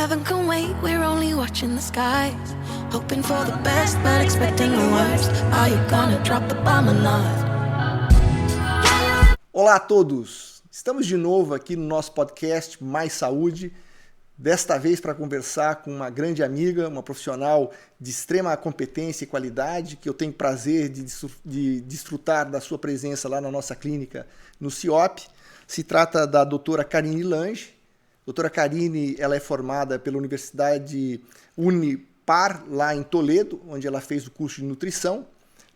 heaven can wait, we're only watching the skies. Hoping for the best, but expecting the worst. Are you gonna drop the bomb or not? Olá a todos! Estamos de novo aqui no nosso podcast Mais Saúde. Desta vez para conversar com uma grande amiga, uma profissional de extrema competência e qualidade, que eu tenho prazer de desfrutar da sua presença lá na nossa clínica no CIOP. Se trata da doutora Karine Lange. Doutora Karine, ela é formada pela Universidade Unipar, lá em Toledo, onde ela fez o curso de nutrição.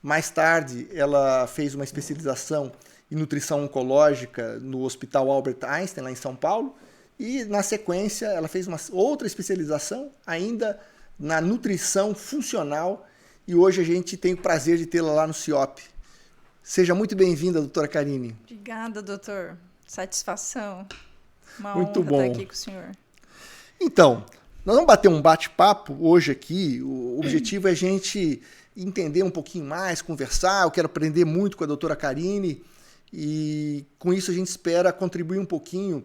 Mais tarde, ela fez uma especialização em nutrição oncológica no Hospital Albert Einstein, lá em São Paulo. E, na sequência, ela fez uma outra especialização ainda na nutrição funcional. E hoje a gente tem o prazer de tê-la lá no CIOP. Seja muito bem-vinda, doutora Karine. Obrigada, doutor. Satisfação. Uma Muito honra bom estar aqui com o senhor. Então, nós vamos bater um bate-papo hoje aqui. O objetivo é a gente entender um pouquinho mais, conversar. Eu quero aprender muito com a doutora Karine. E com isso a gente espera contribuir um pouquinho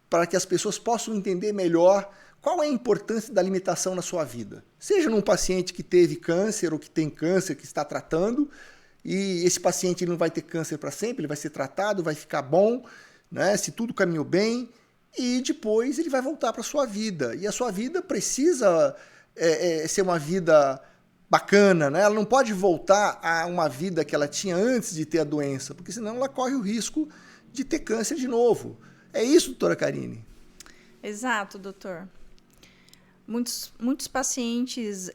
para que as pessoas possam entender melhor qual é a importância da alimentação na sua vida. Seja num paciente que teve câncer ou que tem câncer, que está tratando, e esse paciente não vai ter câncer para sempre, ele vai ser tratado, vai ficar bom, né, se tudo caminhou bem, e depois ele vai voltar para a sua vida. E a sua vida precisa ser uma vida bacana, né? Ela não pode voltar a uma vida que ela tinha antes de ter a doença, porque senão ela corre o risco de ter câncer de novo. É isso, doutora Karine? Exato, doutor. Muitos pacientes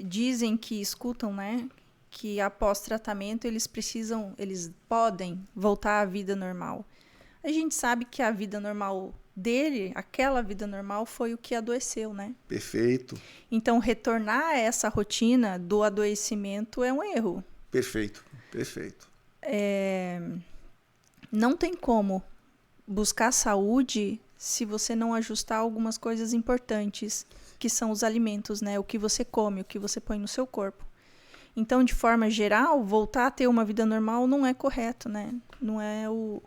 dizem que escutam, né, que após tratamento eles podem voltar à vida normal. A gente sabe que a vida normal dele, aquela vida normal, foi o que adoeceu, né? Perfeito. Então, retornar a essa rotina do adoecimento é um erro. Perfeito, perfeito. Não tem como buscar saúde se você não ajustar algumas coisas importantes, que são os alimentos, né? O que você come, o que você põe no seu corpo. Então, de forma geral, voltar a ter uma vida normal não é correto, né? Não é o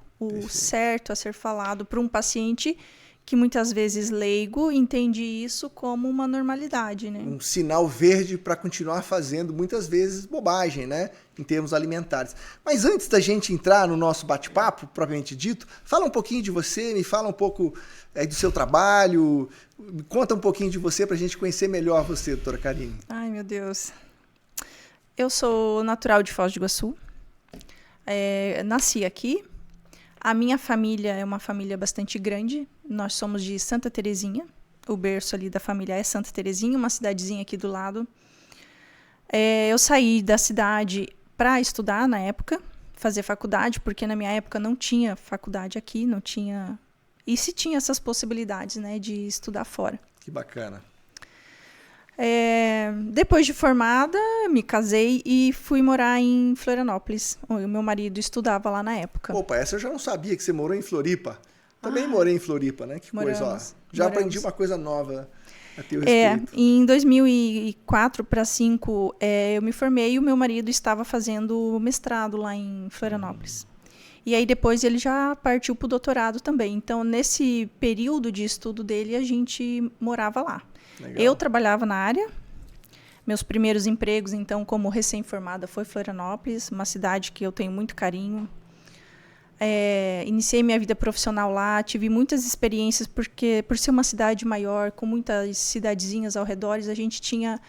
certo a ser falado para um paciente que muitas vezes leigo entende isso como uma normalidade, né? Um sinal verde para continuar fazendo muitas vezes bobagem, né? Em termos alimentares. Mas antes da gente entrar no nosso bate-papo, propriamente dito, fala um pouquinho de você, me fala um pouco do seu trabalho, me conta um pouquinho de você para a gente conhecer melhor você, doutora Karine. Ai, meu Deus. Eu sou natural de Foz do Iguaçu. Nasci aqui. A minha família é uma família bastante grande. Nós somos de Santa Terezinha. O berço ali da família é Santa Terezinha, uma cidadezinha aqui do lado. Eu saí da cidade para estudar na época, fazer faculdade, porque na minha época não tinha faculdade aqui, não tinha... E se tinha essas possibilidades, né, de estudar fora. Que bacana. Depois de formada, me casei e fui morar em Florianópolis. O meu marido estudava lá na época. Opa, essa eu já não sabia, que você morou em Floripa. Também morei em Floripa, né? Que coisa, ó. Já aprendi uma coisa nova a teu respeito. Em 2004 para 2005, eu me formei e o meu marido estava fazendo mestrado lá em Florianópolis. E aí depois ele já partiu para o doutorado também. Então, nesse período de estudo dele, a gente morava lá. Legal. Eu trabalhava na área. Meus primeiros empregos, então, como recém-formada, foi Florianópolis, uma cidade que eu tenho muito carinho. Iniciei minha vida profissional lá, tive muitas experiências, porque por ser uma cidade maior, com muitas cidadezinhas ao redor, a gente tinha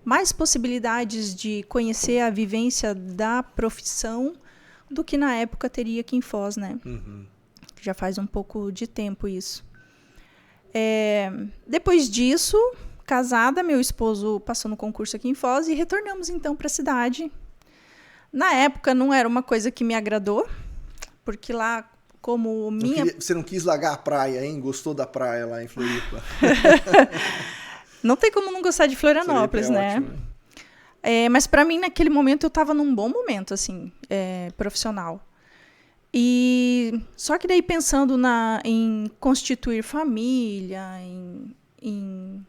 mais possibilidades de conhecer a vivência da profissão do que na época teria aqui em Foz, né? Uhum. Já faz um pouco de tempo isso. Depois disso, casada, meu esposo passou no concurso aqui em Foz e retornamos então para a cidade. Na época não era uma coisa que me agradou, porque lá, como Você não quis largar a praia, hein? Gostou da praia lá em Floripa? Não tem como não gostar de Florianópolis, né? Ótimo, né? Mas para mim, naquele momento, eu estava num bom momento, assim, profissional. E só que daí pensando em constituir família, em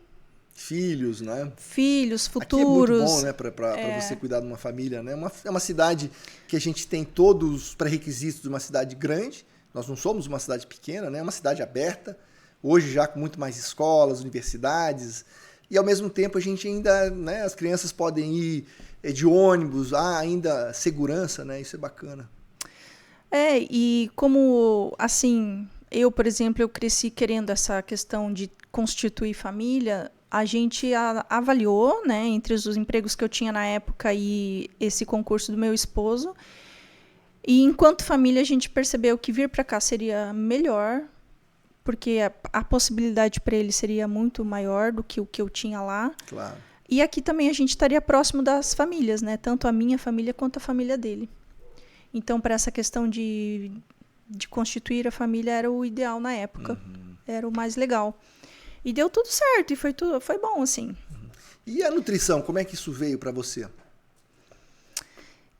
filhos, né? Filhos, futuros. Aqui é muito bom, né, para você cuidar de uma família, né? É uma cidade que a gente tem todos os pré-requisitos de uma cidade grande. Nós não somos uma cidade pequena, né? É uma cidade aberta, hoje já com muito mais escolas, universidades, e ao mesmo tempo a gente ainda, né, as crianças podem ir de ônibus, há ainda segurança, né? Isso é bacana. E como, assim, eu, por exemplo, eu cresci querendo essa questão de constituir família, a gente avaliou, né, entre os empregos que eu tinha na época e esse concurso do meu esposo, e enquanto família a gente percebeu que vir para cá seria melhor, porque a possibilidade para ele seria muito maior do que o que eu tinha lá. Claro. E aqui também a gente estaria próximo das famílias, né? Tanto a minha família quanto a família dele. Então, para essa questão de constituir a família era o ideal na época. Era o mais legal. E deu tudo certo, e foi bom, assim. E a nutrição, como é que isso veio para você?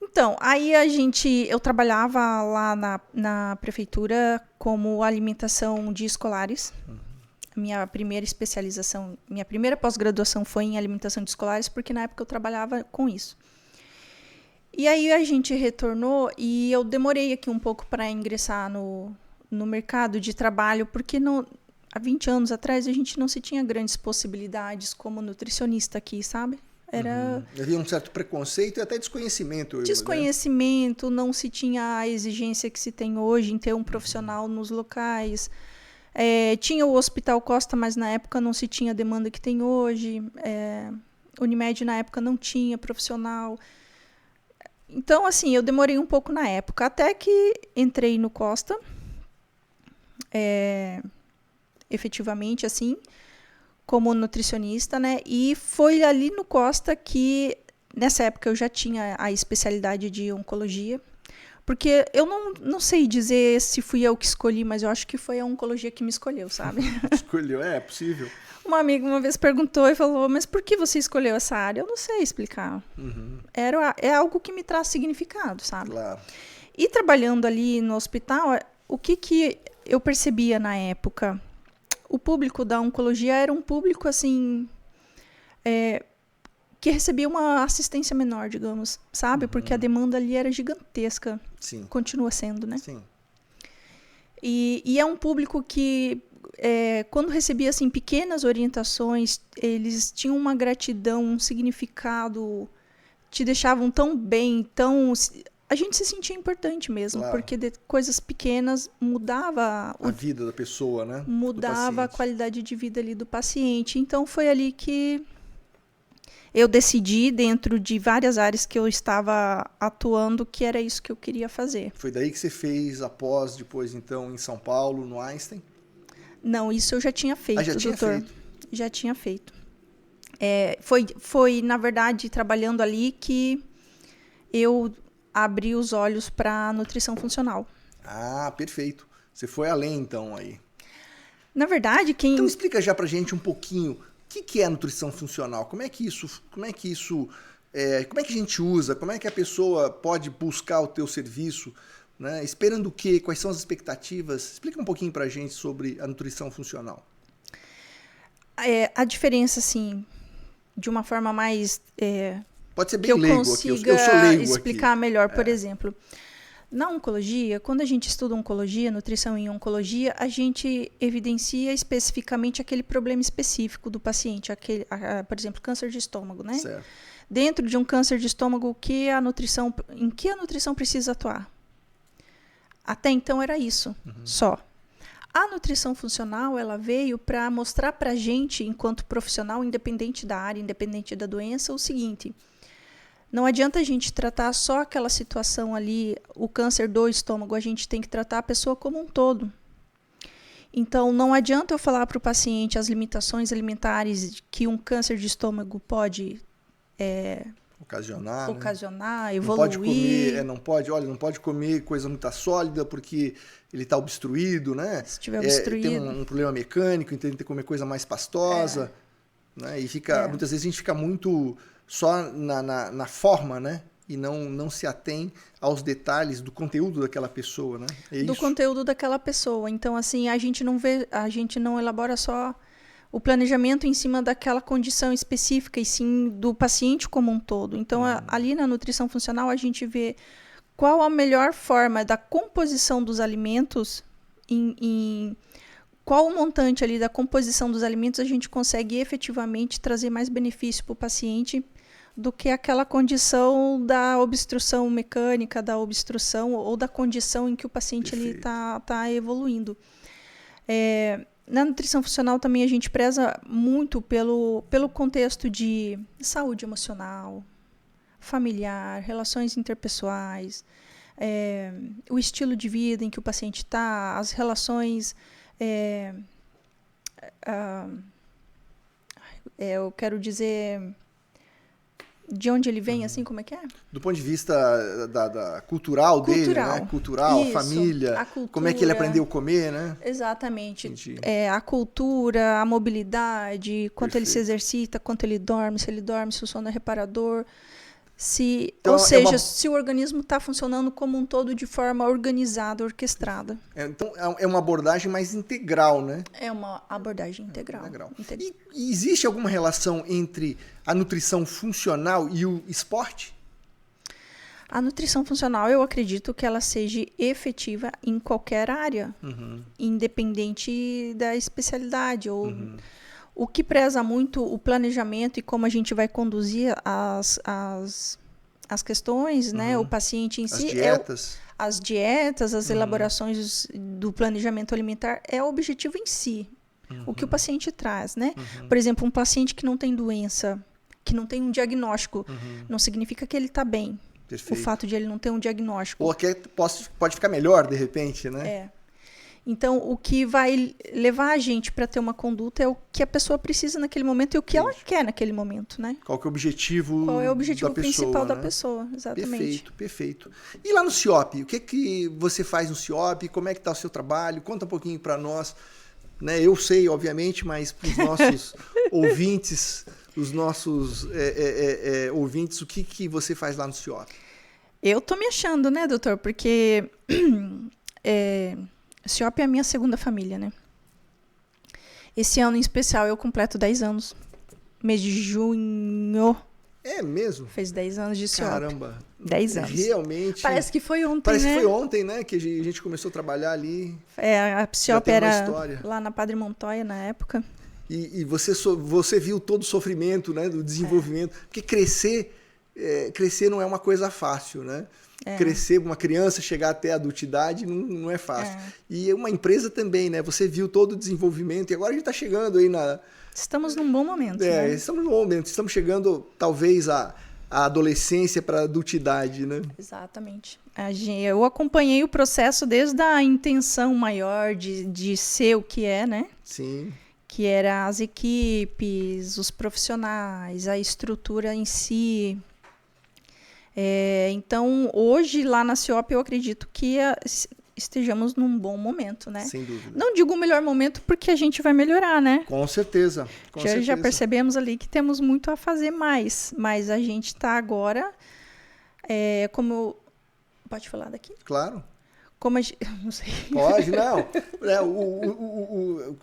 Então, aí eu trabalhava lá na prefeitura como alimentação de escolares. Minha primeira especialização, minha primeira pós-graduação foi em alimentação de escolares, porque na época eu trabalhava com isso. E aí a gente retornou e eu demorei aqui um pouco para ingressar no mercado de trabalho, porque há 20 anos atrás a gente não se tinha grandes possibilidades como nutricionista aqui, sabe? Havia um certo preconceito e até desconhecimento. Desconhecimento, não se tinha a exigência que se tem hoje em ter um profissional nos locais. Tinha o Hospital Costa, mas na época não se tinha a demanda que tem hoje. Unimed na época não tinha profissional. Então, assim, eu demorei um pouco na época, até que entrei no Costa, efetivamente, assim, como nutricionista, né? E foi ali no Costa que, nessa época, eu já tinha a especialidade de oncologia, porque eu não sei dizer se fui eu que escolhi, mas eu acho que foi a oncologia que me escolheu, sabe? Escolheu, é possível. Uma amiga uma vez perguntou e falou, mas por que você escolheu essa área? Eu não sei explicar. É algo que me traz significado, sabe? Claro. E trabalhando ali no hospital, o que eu percebia na época? O público da oncologia era um público, assim, que recebia uma assistência menor, digamos, sabe? Porque a demanda ali era gigantesca. Sim. Continua sendo, né? Sim. E é um público que, quando recebia assim, pequenas orientações, eles tinham uma gratidão, um significado, te deixavam tão bem, a gente se sentia importante mesmo, claro. Porque coisas pequenas mudava a vida da pessoa, né? Mudava a qualidade de vida ali do paciente. Então foi ali que eu decidi, dentro de várias áreas que eu estava atuando, que era isso que eu queria fazer. Foi daí que você fez a pós, depois então em São Paulo, no Einstein? Não, isso eu já tinha feito, já tinha doutor. Feito. Já tinha feito. Foi, na verdade, trabalhando ali que eu abri os olhos para a nutrição funcional. Ah, perfeito. Você foi além, então, aí. Na verdade, Então explica já pra gente um pouquinho o que é a nutrição funcional, como é que a gente usa, como é que a pessoa pode buscar o teu serviço, né? Esperando o quê? Quais são as expectativas? Explica um pouquinho pra gente sobre a nutrição funcional. A diferença, assim, de uma forma mais... Pode ser bem que leigo eu aqui, eu consiga sou leigo explicar aqui. melhor, por exemplo. Na oncologia, quando a gente estuda oncologia, nutrição em oncologia, a gente evidencia especificamente aquele problema específico do paciente, por exemplo, câncer de estômago, né? Certo. Dentro de um câncer de estômago, em que a nutrição precisa atuar? Até então era isso, só. A nutrição funcional, ela veio para mostrar para a gente, enquanto profissional, independente da área, independente da doença, o seguinte: não adianta a gente tratar só aquela situação ali, o câncer do estômago, a gente tem que tratar a pessoa como um todo. Então, não adianta eu falar para o paciente as limitações alimentares que um câncer de estômago pode ocasionar, evoluir. Não pode comer coisa muito sólida porque ele está obstruído, né? Se estiver obstruído. Tem um problema mecânico, então ele tem que comer coisa mais pastosa. Né? E muitas vezes a gente fica muito só na forma, né? E não se atém aos detalhes do conteúdo daquela pessoa, né? Do conteúdo daquela pessoa. Então, assim, a gente não elabora só o planejamento em cima daquela condição específica, e sim do paciente como um todo. Então, ali na nutrição funcional, a gente vê qual a melhor forma da composição dos alimentos qual o montante ali da composição dos alimentos a gente consegue efetivamente trazer mais benefício para o paciente do que aquela condição da obstrução mecânica, da obstrução ou da condição em que o paciente está evoluindo. Na nutrição funcional também a gente preza muito pelo contexto de saúde emocional, familiar, relações interpessoais, o estilo de vida em que o paciente está, as relações... eu quero dizer... De onde ele vem, assim, como é que é? Do ponto de vista cultural dele, né? Cultural, isso, a família, a cultura, como é que ele aprendeu a comer, né? Exatamente. A cultura, a mobilidade, quanto ele se exercita, quanto ele dorme, se o sono é reparador. Então, ou seja, se o organismo está funcionando como um todo de forma organizada, orquestrada. Então, é uma abordagem mais integral, né? É uma abordagem integral. E existe alguma relação entre a nutrição funcional e o esporte? A nutrição funcional, eu acredito que ela seja efetiva em qualquer área, independente da especialidade. O que preza muito o planejamento e como a gente vai conduzir as questões, né? O paciente em si. As dietas, as elaborações do planejamento alimentar é o objetivo em si. O que o paciente traz, né? Por exemplo, um paciente que não tem doença, que não tem um diagnóstico, não significa que ele está bem. Perfeito. O fato de ele não ter um diagnóstico. Ou que pode ficar melhor, de repente, né? Então, o que vai levar a gente para ter uma conduta é o que a pessoa precisa naquele momento e o que ela quer naquele momento, né? Qual que é o objetivo principal da pessoa, exatamente. Perfeito. E lá no CIOP, o que você faz no CIOP? Como é que está o seu trabalho? Conta um pouquinho para nós. Né? Eu sei, obviamente, mas para os nossos ouvintes, ouvintes, o que você faz lá no CIOP? Eu tô me achando, né, doutor? Porque... CIOP é a minha segunda família, né? Esse ano em especial eu completo 10 anos. Mês de junho. É mesmo? Fez 10 anos de CIOP. Caramba. 10 anos. Realmente. Parece que foi ontem, Parece que foi ontem, né? Que a gente começou a trabalhar ali. A CIOP era lá na Padre Montoya na época. E você viu todo o sofrimento, né? Do desenvolvimento. Porque crescer não é uma coisa fácil, né? Crescer, uma criança chegar até a adultidade não é fácil. E uma empresa também, né? Você viu todo o desenvolvimento e agora a gente está chegando aí na... Estamos num bom momento, né? Estamos num bom momento. Estamos chegando, talvez, à adolescência para a adultidade, né? Exatamente. Eu acompanhei o processo desde a intenção maior de ser o que é, né? Sim. Que era as equipes, os profissionais, a estrutura em si... Então, hoje, lá na CIOP, eu acredito que estejamos num bom momento, né? Sem dúvida. Não digo o melhor momento porque a gente vai melhorar, né? Com certeza. Já percebemos ali que temos muito a fazer mais, mas a gente está agora, Pode falar daqui? Claro. Como a gente... Não sei. Pode, não.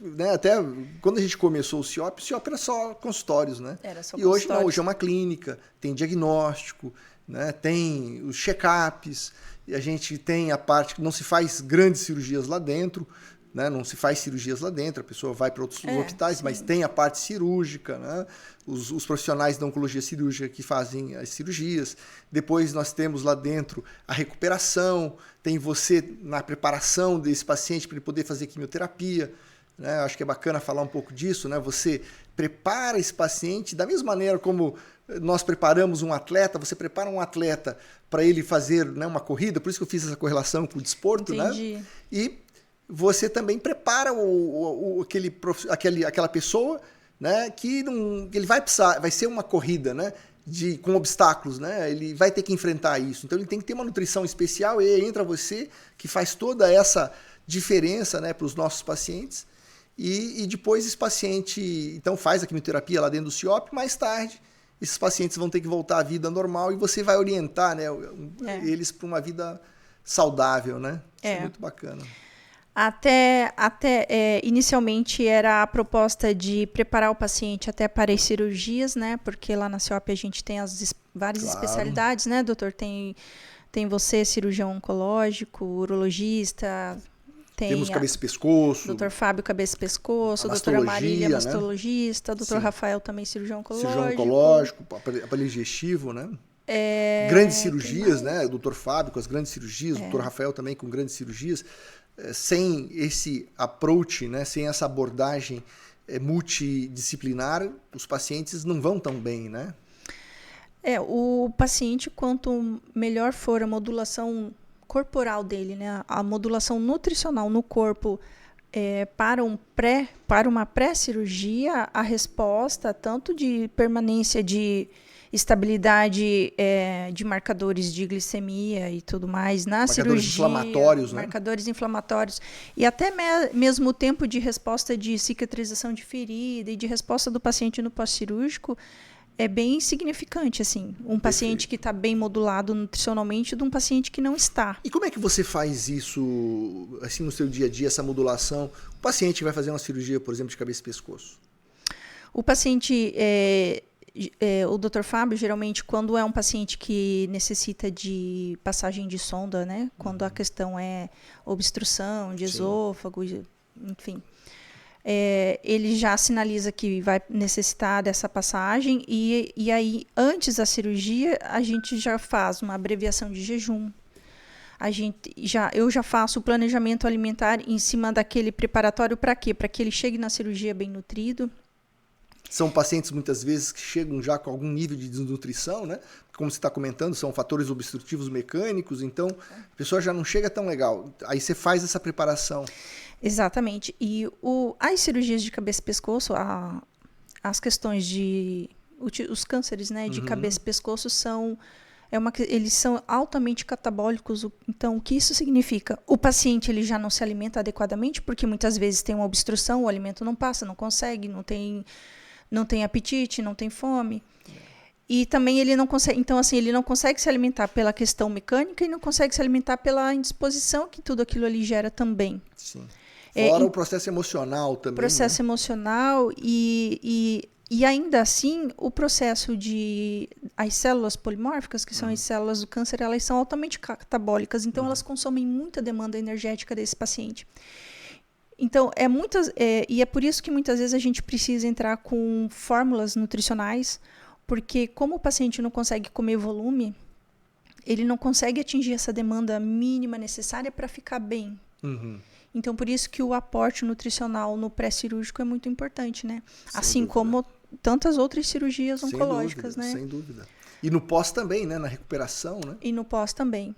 Né, até quando a gente começou o CIOP era só consultórios, né? Era só consultórios. Hoje não, hoje é uma clínica, tem diagnóstico, né? Tem os check-ups, e a gente tem a parte que não se faz grandes cirurgias lá dentro, né? Não se faz cirurgias lá dentro, a pessoa vai para outros hospitais, mas tem a parte cirúrgica, né? Os profissionais da oncologia cirúrgica que fazem as cirurgias. Depois nós temos lá dentro a recuperação, tem você na preparação desse paciente para ele poder fazer quimioterapia. Né? Acho que é bacana falar um pouco disso, né? Você prepara esse paciente da mesma maneira como nós preparamos um atleta, você prepara um atleta para ele fazer, né, uma corrida, por isso que eu fiz essa correlação com o desporto. Entendi. Né? E você também prepara aquela pessoa, né, que ele vai ser uma corrida, né, com obstáculos, né? Ele vai ter que enfrentar isso. Então ele tem que ter uma nutrição especial e aí entra você que faz toda essa diferença, né, para os nossos pacientes. E depois esse paciente então faz a quimioterapia lá dentro do CIOP, mais tarde esses pacientes vão ter que voltar à vida normal e você vai orientar, né, eles para uma vida saudável, né? Isso é muito bacana. Até inicialmente era a proposta de preparar o paciente até para as cirurgias, né? Porque lá na CIOP a gente tem várias especialidades, né, doutor? Tem você, cirurgião oncológico, urologista, Temos cabeça e pescoço. Dr. Fábio, cabeça e pescoço, A doutora Marília, né? mastologista, Dr. Sim. Rafael também cirurgião oncológico. Cirurgião oncológico, aparelho digestivo, né? Grandes cirurgias, né? O Dr. Fábio com as grandes cirurgias, o Dr. Rafael também com grandes cirurgias. Sem esse approach, né? Sem essa abordagem multidisciplinar, os pacientes não vão tão bem, né? O paciente, quanto melhor for a modulação corporal dele, né? A modulação nutricional no corpo para uma pré-cirurgia, a resposta, tanto de permanência de estabilidade de marcadores de glicemia e tudo mais na cirurgia, inflamatórios, né? Marcadores inflamatórios, e até mesmo o tempo de resposta de cicatrização de ferida e de resposta do paciente no pós-cirúrgico é bem significante, assim, um paciente que está bem modulado nutricionalmente de um paciente que não está. E como é que você faz isso, assim, no seu dia a dia, essa modulação? O paciente vai fazer uma cirurgia, por exemplo, de cabeça e pescoço. O paciente, o Dr. Fábio, geralmente, quando é um paciente que necessita de passagem de sonda, né? Quando a questão é obstrução de esôfago, enfim... ele já sinaliza que vai necessitar dessa passagem e aí, antes da cirurgia, a gente já faz uma abreviação de jejum. Eu já faço o planejamento alimentar em cima daquele preparatório para quê? Para que ele chegue na cirurgia bem nutrido. São pacientes, muitas vezes, que chegam já com algum nível de desnutrição, né? Como você está comentando, são fatores obstrutivos mecânicos, então a pessoa já não chega tão legal. Aí você faz essa preparação. Exatamente. E as cirurgias de cabeça e pescoço, as questões os cânceres, né, de cabeça e pescoço eles são altamente catabólicos. Então, o que isso significa? O paciente ele já não se alimenta adequadamente, porque muitas vezes tem uma obstrução, o alimento não passa, não consegue, não tem apetite, não tem fome. E também ele não consegue, então assim, ele não consegue se alimentar pela questão mecânica e não consegue se alimentar pela indisposição que tudo aquilo ali gera também. Sim. Fora o processo emocional também. Processo emocional e ainda assim o processo as células polimórficas, que são as células do câncer, elas são altamente catabólicas, então elas consomem muita demanda energética desse paciente. Então, é por isso que muitas vezes a gente precisa entrar com fórmulas nutricionais, porque como o paciente não consegue comer volume, ele não consegue atingir essa demanda mínima necessária para ficar bem. Então, por isso que o aporte nutricional no pré-cirúrgico é muito importante, né? Assim como tantas outras cirurgias oncológicas, né? Sem dúvida. E no pós também, né? Na recuperação, né? E no pós também.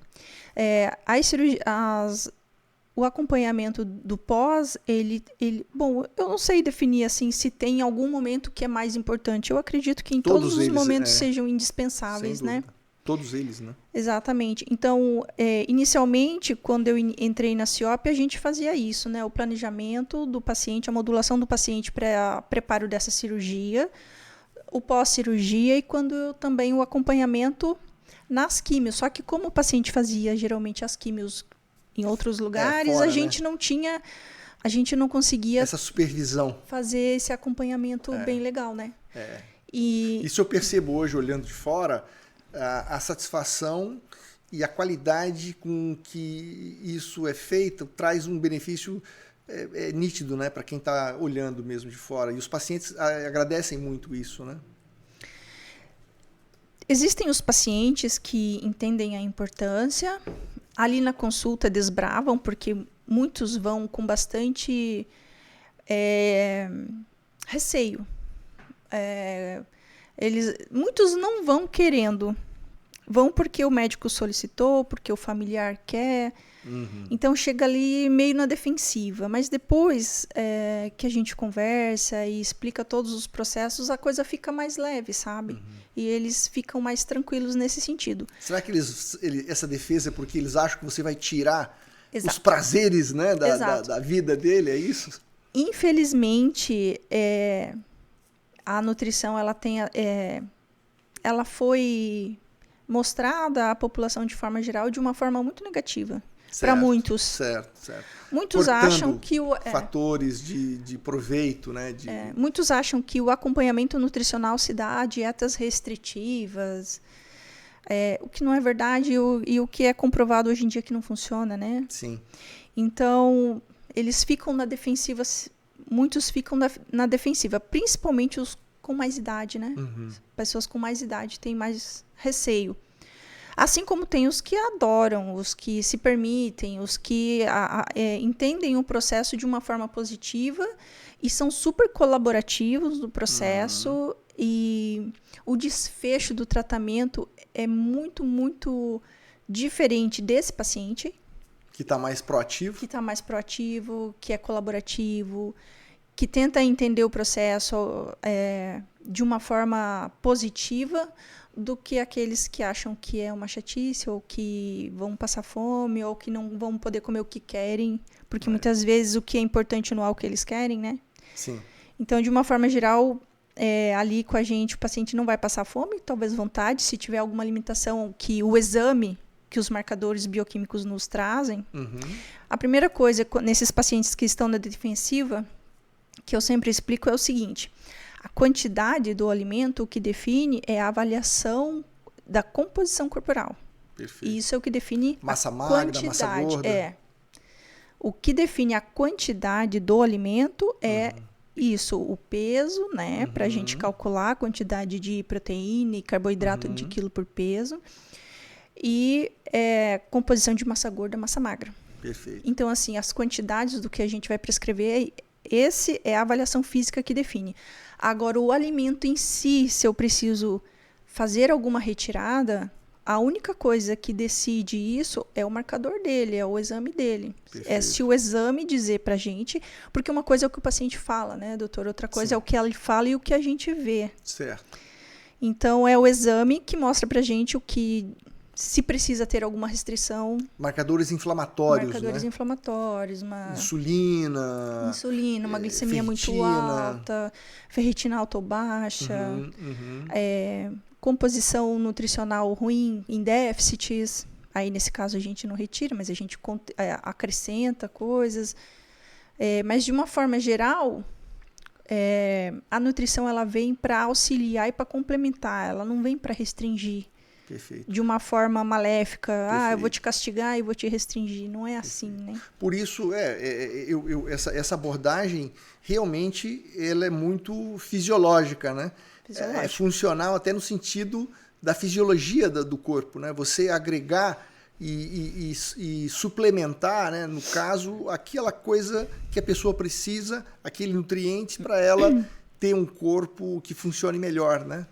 O acompanhamento do pós, bom, eu não sei definir assim se tem algum momento que é mais importante. Eu acredito que em todos os momentos sejam indispensáveis, né? Todos eles, né? Exatamente. Então, inicialmente, quando eu entrei na CIOP, a gente fazia isso, né? O planejamento do paciente, a modulação do paciente para preparo dessa cirurgia, o pós-cirurgia e também o acompanhamento nas químios. Só que como o paciente fazia geralmente as químios em outros lugares, fora, a gente não tinha, a gente não conseguia essa supervisão, fazer esse acompanhamento bem legal, né? Isso eu percebo hoje olhando de fora, a satisfação e a qualidade com que isso é feito traz um benefício nítido, né, para quem está olhando mesmo de fora. E os pacientes agradecem muito isso, né? Existem os pacientes que entendem a importância, ali na consulta desbravam, porque muitos vão com bastante receio. Muitos não vão querendo, vão porque o médico solicitou, porque o familiar quer. Então chega ali meio na defensiva, mas depois que a gente conversa e explica todos os processos, a coisa fica mais leve, sabe? E eles ficam mais tranquilos nesse sentido. Será que essa defesa é porque eles acham que você vai tirar os prazeres, né, da vida dele, é isso? Infelizmente, a nutrição ela foi mostrada à população de forma geral de uma forma muito negativa. Para muitos. Certo. Muitos cortando acham que fatores de proveito, né? Muitos acham que o acompanhamento nutricional se dá a dietas restritivas, o que não é verdade e o que é comprovado hoje em dia que não funciona, né? Sim. Então, eles ficam na defensiva, muitos ficam na defensiva, principalmente os com mais idade, né? Pessoas com mais idade têm mais receio. Assim como tem os que adoram, os que se permitem, os que entendem o processo de uma forma positiva e são super colaborativos no processo, e o desfecho do tratamento é muito, muito diferente desse paciente. Que está mais proativo. Que está mais proativo, que é colaborativo, que tenta entender o processo de uma forma positiva, do que aqueles que acham que é uma chatice, ou que vão passar fome, ou que não vão poder comer o que querem, porque muitas vezes o que é importante não é o que eles querem, né? Sim. Então, de uma forma geral, ali com a gente, o paciente não vai passar fome, talvez vontade, se tiver alguma limitação que o exame, que os marcadores bioquímicos nos trazem. A primeira coisa, nesses pacientes que estão na defensiva, que eu sempre explico, é o seguinte: a quantidade do alimento, o que define é a avaliação da composição corporal. Perfeito. E isso é o que define massa a magra, quantidade. massa gorda. O que define a quantidade do alimento é isso, o peso, né? Para a gente calcular a quantidade de proteína e carboidrato de quilo por peso. E composição de massa gorda, massa magra. Perfeito. Então, assim, as quantidades do que a gente vai prescrever, esse é a avaliação física que define. Agora, o alimento em si, se eu preciso fazer alguma retirada, a única coisa que decide isso é o marcador dele, é o exame dele. Perfeito. É se o exame dizer pra gente, porque uma coisa é o que o paciente fala, né, doutor? Outra coisa é o que ele fala e o que a gente vê. Certo. Então, é o exame que mostra pra gente o que, se precisa ter alguma restrição. Marcadores inflamatórios, Marcadores né? inflamatórios, Insulina, uma glicemia muito ferritina. alta, ferritina alta ou baixa, composição nutricional ruim em déficits. Aí, nesse caso, a gente não retira, mas a gente acrescenta coisas. Mas, de uma forma geral, a nutrição ela vem para auxiliar e para complementar. Ela não vem para restringir. Perfeito. De uma forma maléfica. Perfeito. Eu vou te castigar e vou te restringir. Não é assim, né? Por isso, essa abordagem, realmente, ela é muito fisiológica, né? Fisiológica. É funcional até no sentido da fisiologia do corpo, né? Você agregar e suplementar, né? No caso, aquela coisa que a pessoa precisa, aquele nutriente para ela ter um corpo que funcione melhor, né?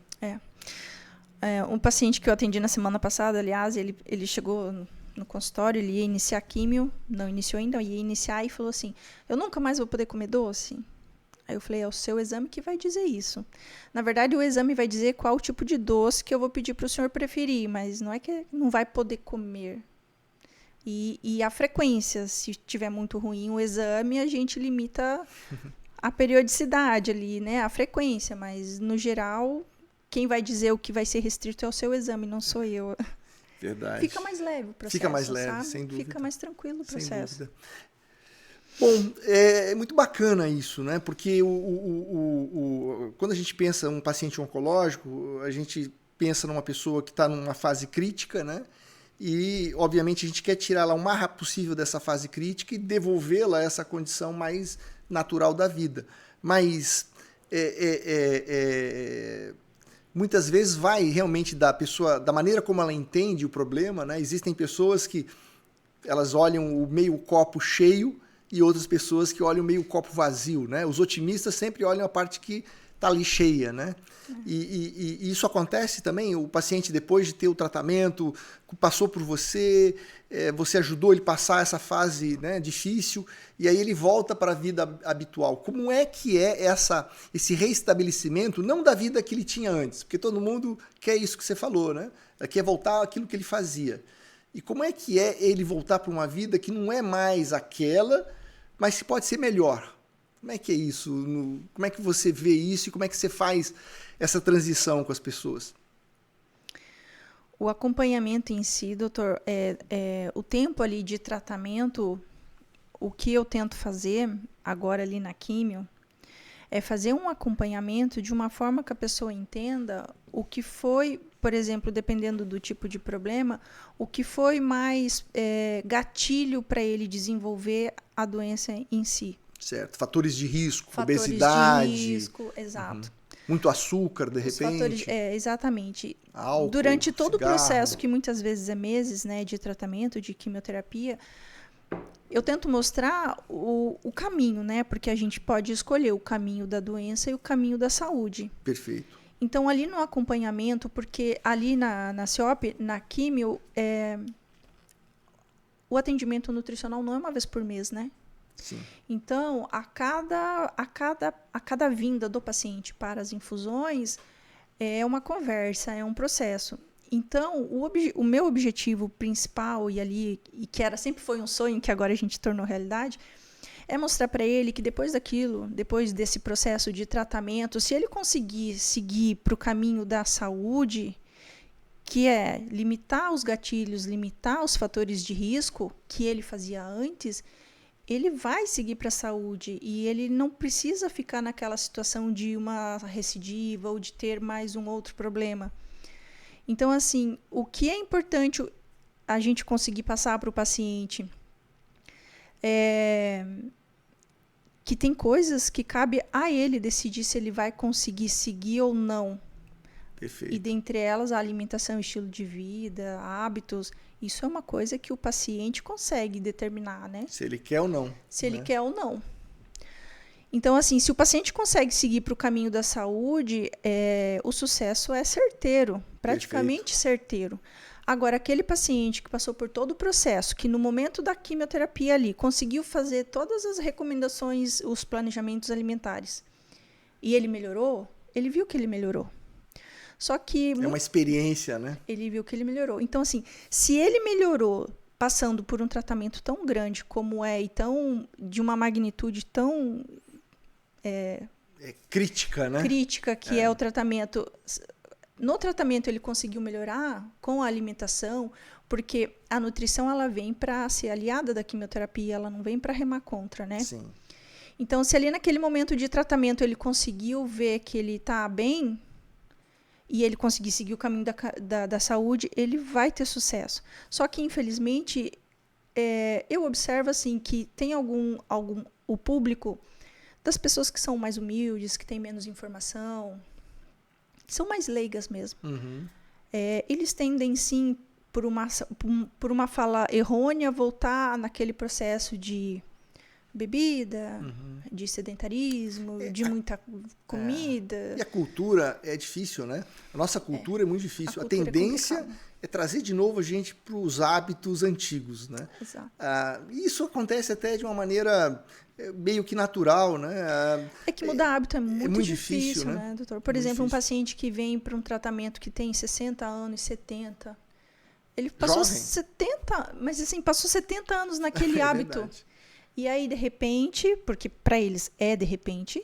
Um paciente que eu atendi na semana passada, aliás, ele chegou no consultório, ele ia iniciar químio, não iniciou ainda, ia iniciar e falou assim: eu nunca mais vou poder comer doce? Aí eu falei: é o seu exame que vai dizer isso. Na verdade, o exame vai dizer qual tipo de doce que eu vou pedir para o senhor preferir, mas não é que não vai poder comer. E a frequência, se tiver muito ruim o exame, a gente limita a periodicidade ali, né? A frequência, mas no geral, quem vai dizer o que vai ser restrito é o seu exame, não sou eu. Verdade. Fica mais leve o processo, Fica mais leve, sabe? sem dúvida. Fica mais tranquilo o processo. Sem dúvida. Bom, é muito bacana isso, né? Porque quando a gente pensa em um paciente oncológico, a gente pensa numa pessoa que está numa fase crítica, né? E, obviamente, a gente quer tirá-la o mais rápido possível dessa fase crítica e devolvê-la a essa condição mais natural da vida. Mas muitas vezes vai realmente da pessoa, da maneira como ela entende o problema, né? Existem pessoas que elas olham o meio copo cheio e outras pessoas que olham o meio copo vazio, né? Os otimistas sempre olham a parte que está ali cheia, né? E isso acontece também, o paciente depois de ter o tratamento, passou por você, você ajudou ele a passar essa fase, né, difícil, e aí ele volta para a vida habitual. Como é que é esse reestabelecimento, não da vida que ele tinha antes, porque todo mundo quer isso que você falou, né? Quer voltar àquilo que ele fazia. E como é que é ele voltar para uma vida que não é mais aquela, mas que pode ser melhor? Como é que é isso? Como é que você vê isso e como é que você faz essa transição com as pessoas? O acompanhamento em si, doutor, o tempo ali de tratamento, o que eu tento fazer agora ali na químio, É fazer um acompanhamento de uma forma que a pessoa entenda o que foi, por exemplo, dependendo do tipo de problema, o que foi mais gatilho para ele desenvolver a doença em si. Certo. Fatores de risco, Fatores obesidade. de risco, exato. Muito açúcar, de Os repente. fatores, exatamente. Álcool, Durante todo cigarro. o processo, que muitas vezes é meses, né, de tratamento, de quimioterapia, eu tento mostrar o caminho, né? Porque a gente pode escolher o caminho da doença e o caminho da saúde. Perfeito. Então, ali no acompanhamento, porque ali na CEOP, na químio, o atendimento nutricional não é uma vez por mês, né? Sim. Então, a cada vinda do paciente para as infusões, é uma conversa, é um processo. Então, o meu objetivo principal, e que sempre foi um sonho, que agora a gente tornou realidade, é mostrar para ele que depois desse processo de tratamento, se ele conseguir seguir para o caminho da saúde, que é limitar os gatilhos, limitar os fatores de risco que ele fazia antes, ele vai seguir para a saúde e ele não precisa ficar naquela situação de uma recidiva ou de ter mais um outro problema. Então, assim, o que é importante a gente conseguir passar para o paciente é que tem coisas que cabe a ele decidir se ele vai conseguir seguir ou não. Perfeito. E dentre elas, a alimentação, estilo de vida, hábitos, isso é uma coisa que o paciente consegue determinar, né? Se ele quer ou não. Se ele quer ou não. Então, assim, se o paciente consegue seguir para o caminho da saúde, o sucesso é certeiro, praticamente certeiro. Agora, aquele paciente que passou por todo o processo, que no momento da quimioterapia ali, conseguiu fazer todas as recomendações, os planejamentos alimentares, e ele melhorou, ele viu que ele melhorou. Só que... É uma experiência, né? Ele viu que ele melhorou. Então, assim, se ele melhorou passando por um tratamento tão grande como e de uma magnitude tão... crítica, né? Crítica, que é o tratamento. No tratamento ele conseguiu melhorar com a alimentação, porque a nutrição ela vem para ser aliada da quimioterapia, ela não vem para remar contra, né? Sim. Então, se ali naquele momento de tratamento ele conseguiu ver que ele está bem e ele conseguir seguir o caminho da saúde, ele vai ter sucesso. Só que, infelizmente, eu observo assim que tem o público das pessoas que são mais humildes, que têm menos informação, que são mais leigas mesmo. Uhum. Eles tendem, sim, por uma fala errônea, voltar naquele processo de bebida, de sedentarismo, de muita comida. E a cultura é difícil, né? A nossa cultura é muito difícil. A tendência é trazer de novo a gente para os hábitos antigos, né? Exato. Isso acontece até de uma maneira meio que natural, né? É que mudar hábito é muito difícil, né, doutor? Por muito exemplo, difícil. Um paciente que vem para um tratamento que tem 60 anos, 70, ele passou Jovem. 70, mas assim, passou 70 anos naquele hábito. Verdade. E aí, de repente, porque para eles é de repente,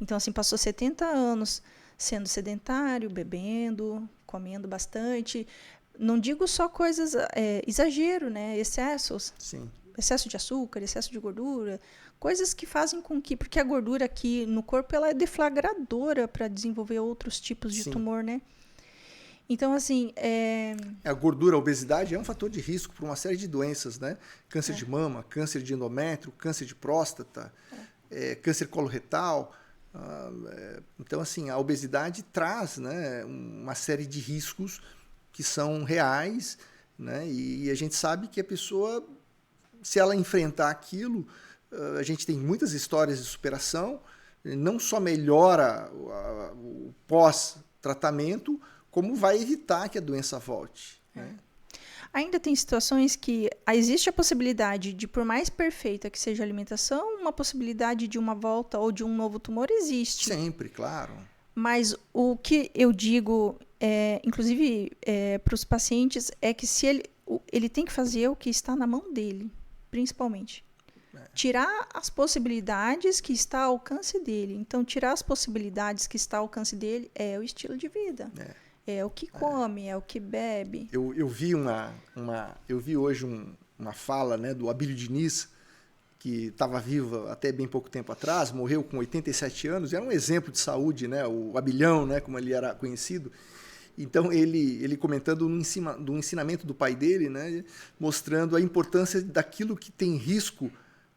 então assim, passou 70 anos sendo sedentário, bebendo, comendo bastante. Não digo só coisas, exagero, né? Excessos. Sim. Excesso de açúcar, excesso de gordura, coisas que fazem com que... Porque a gordura aqui no corpo ela é deflagradora para desenvolver outros tipos de tumor, né? Então, assim... A gordura, a obesidade é um fator de risco para uma série de doenças, né? Câncer de mama, câncer de endométrio, câncer de próstata, câncer coloretal. Então, assim, a obesidade traz, né, uma série de riscos que são reais, né? E a gente sabe que a pessoa, se ela enfrentar aquilo, a gente tem muitas histórias de superação, não só melhora o pós-tratamento, como vai evitar que a doença volte. Né? Ainda tem situações que existe a possibilidade de, por mais perfeita que seja a alimentação, uma possibilidade de uma volta ou de um novo tumor existe. Sempre, claro. Mas o que eu digo, inclusive para os pacientes, é que se ele tem que fazer o que está na mão dele, principalmente. Tirar as possibilidades que está ao alcance dele. Então, tirar as possibilidades que está ao alcance dele é o estilo de vida. É o que come, é o que bebe. Eu vi hoje uma fala, né, do Abílio Diniz, que estava viva até bem pouco tempo atrás, morreu com 87 anos, era um exemplo de saúde, né? O Abelhão, né? Como ele era conhecido. Então, ele comentando do ensinamento do pai dele, né? Mostrando a importância daquilo que tem risco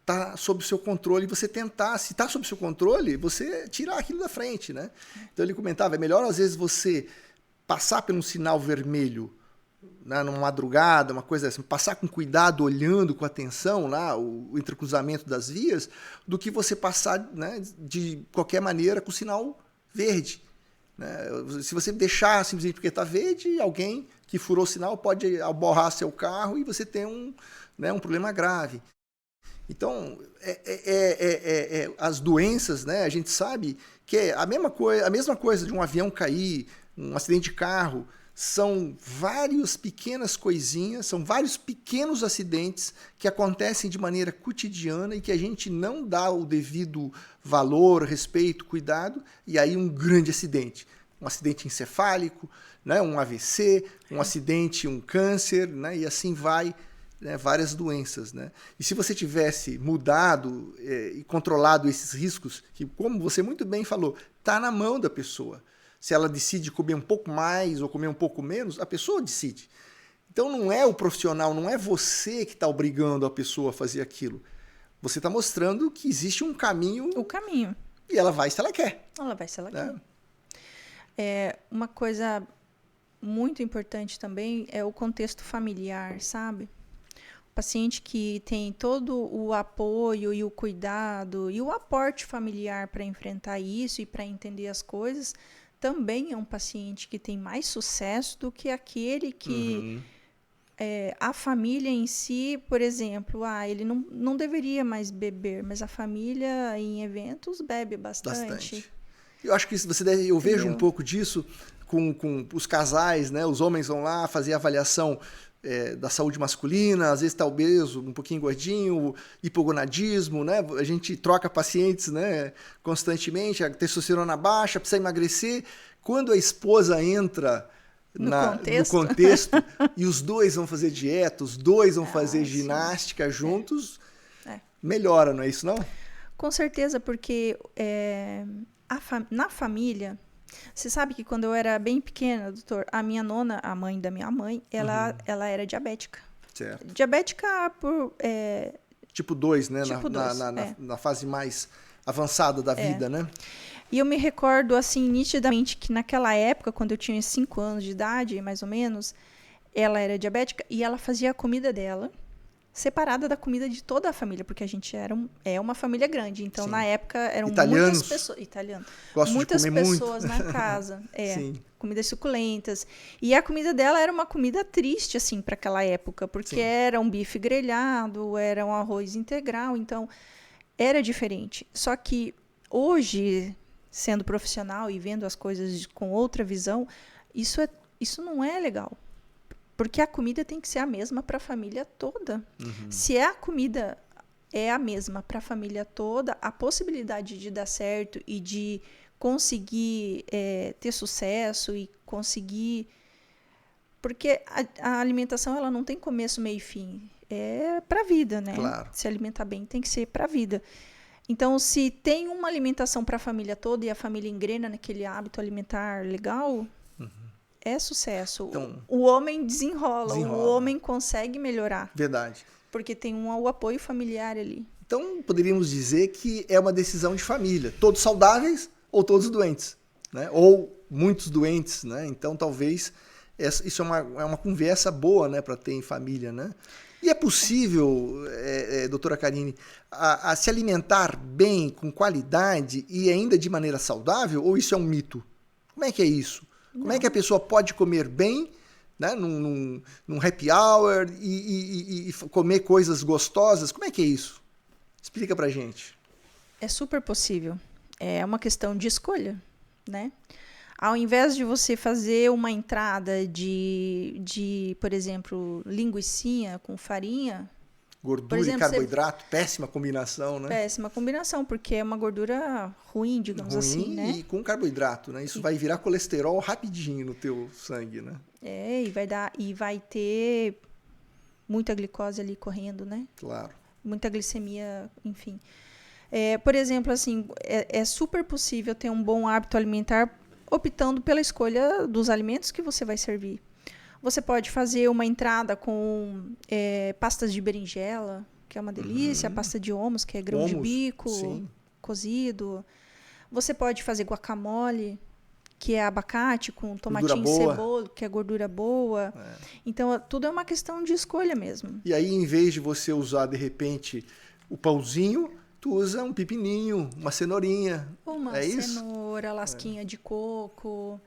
tá sob o seu controle e você tentar, se está sob o seu controle, você tirar aquilo da frente, né? Então, ele comentava, é melhor às vezes você passar por um sinal vermelho, né, numa madrugada, uma coisa assim, passar com cuidado, olhando com atenção lá o entrecruzamento das vias, do que você passar, né, de qualquer maneira com o sinal verde. Né? Se você deixar simplesmente porque está verde, alguém que furou o sinal pode aborrar seu carro e você tem um problema grave. Então, as doenças, né, a gente sabe que é a mesma coisa de um avião cair, um acidente de carro, são várias pequenas coisinhas, são vários pequenos acidentes que acontecem de maneira cotidiana e que a gente não dá o devido valor, respeito, cuidado, e aí um grande acidente. Um acidente encefálico, né, um AVC, um acidente, um câncer, né, e assim vai, né, várias doenças. Né? E se você tivesse mudado e controlado esses riscos, que, como você muito bem falou, está na mão da pessoa. Se ela decide comer um pouco mais ou comer um pouco menos, a pessoa decide. Então não é o profissional, não é você que está obrigando a pessoa a fazer aquilo. Você está mostrando que existe um caminho. O caminho. E ela vai se ela quer. Ela vai se ela né? quer. Uma coisa muito importante também é o contexto familiar, sabe? O paciente que tem todo o apoio e o cuidado e o aporte familiar para enfrentar isso e para entender as coisas, também é um paciente que tem mais sucesso do que aquele que a família em si, por exemplo, ele não deveria mais beber, mas a família em eventos bebe bastante. Eu acho que eu vejo um pouco disso com os casais, né? Os homens vão lá fazer a avaliação da saúde masculina, às vezes está obeso, um pouquinho gordinho, hipogonadismo, né? A gente troca pacientes, né, constantemente, a testosterona baixa, precisa emagrecer. Quando a esposa entra no contexto e os dois vão fazer dieta, os dois vão fazer ginástica juntos, melhora, não é isso não? Com certeza, porque na família... Você sabe que quando eu era bem pequena, doutor, a minha nona, a mãe da minha mãe, ela era diabética. Certo. Diabética por... Tipo 2, né? Tipo 2, na fase mais avançada da vida, né? E eu me recordo, assim, nitidamente, que naquela época, quando eu tinha 5 anos de idade, mais ou menos, ela era diabética e ela fazia a comida dela separada da comida de toda a família, porque a gente é uma família grande. Então, Sim. na época, eram Italianos. muitas pessoas... Italianos. Gostam muitas de comer pessoas muito. na casa. Sim. Comidas suculentas. E a comida dela era uma comida triste, assim, para aquela época, porque era um bife grelhado, era um arroz integral, então era diferente. Só que hoje, sendo profissional e vendo as coisas com outra visão, isso não é legal. Porque a comida tem que ser a mesma para a família toda. Se a comida é a mesma para a família toda, a possibilidade de dar certo e de conseguir ter sucesso e conseguir... Porque a alimentação ela não tem começo, meio e fim. É para a vida, né? Claro. Se alimentar bem tem que ser para a vida. Então, se tem uma alimentação para a família toda e a família engrena naquele hábito alimentar legal... É sucesso. Então, o homem desenrola, o homem consegue melhorar. Verdade. Porque tem o apoio familiar ali. Então, poderíamos dizer que é uma decisão de família. Todos saudáveis ou todos doentes. Né? Ou muitos doentes. Né? Então, talvez isso é uma conversa boa, né, para ter em família. Né? E é possível, doutora Karine, a se alimentar bem, com qualidade e ainda de maneira saudável? Ou isso é um mito? Como é que é isso? Como é que a pessoa pode comer bem, né, num happy hour e comer coisas gostosas? Como é que é isso? Explica pra gente. É super possível. É uma questão de escolha, né? Ao invés de você fazer uma entrada de por exemplo, linguicinha com farinha... Gordura e carboidrato, péssima combinação, né? Péssima combinação, porque é uma gordura ruim, digamos assim, né? E com carboidrato, né? Isso vai virar colesterol rapidinho no teu sangue, né? E vai ter muita glicose ali correndo, né? Claro. muita glicemia, enfim. Por exemplo, assim, é super possível ter um bom hábito alimentar optando pela escolha dos alimentos que você vai servir. Você pode fazer uma entrada com pastas de berinjela, que é uma delícia, pasta de hummus, que é grão de bico, sim, cozido. Você pode fazer guacamole, que é abacate com tomatinho e boa. cebola, que é gordura boa. Então, tudo é uma questão de escolha mesmo. E aí, em vez de você usar, de repente, o pãozinho, tu usa um pepininho, uma cenourinha. Uma isso? cenoura, lasquinha de coco,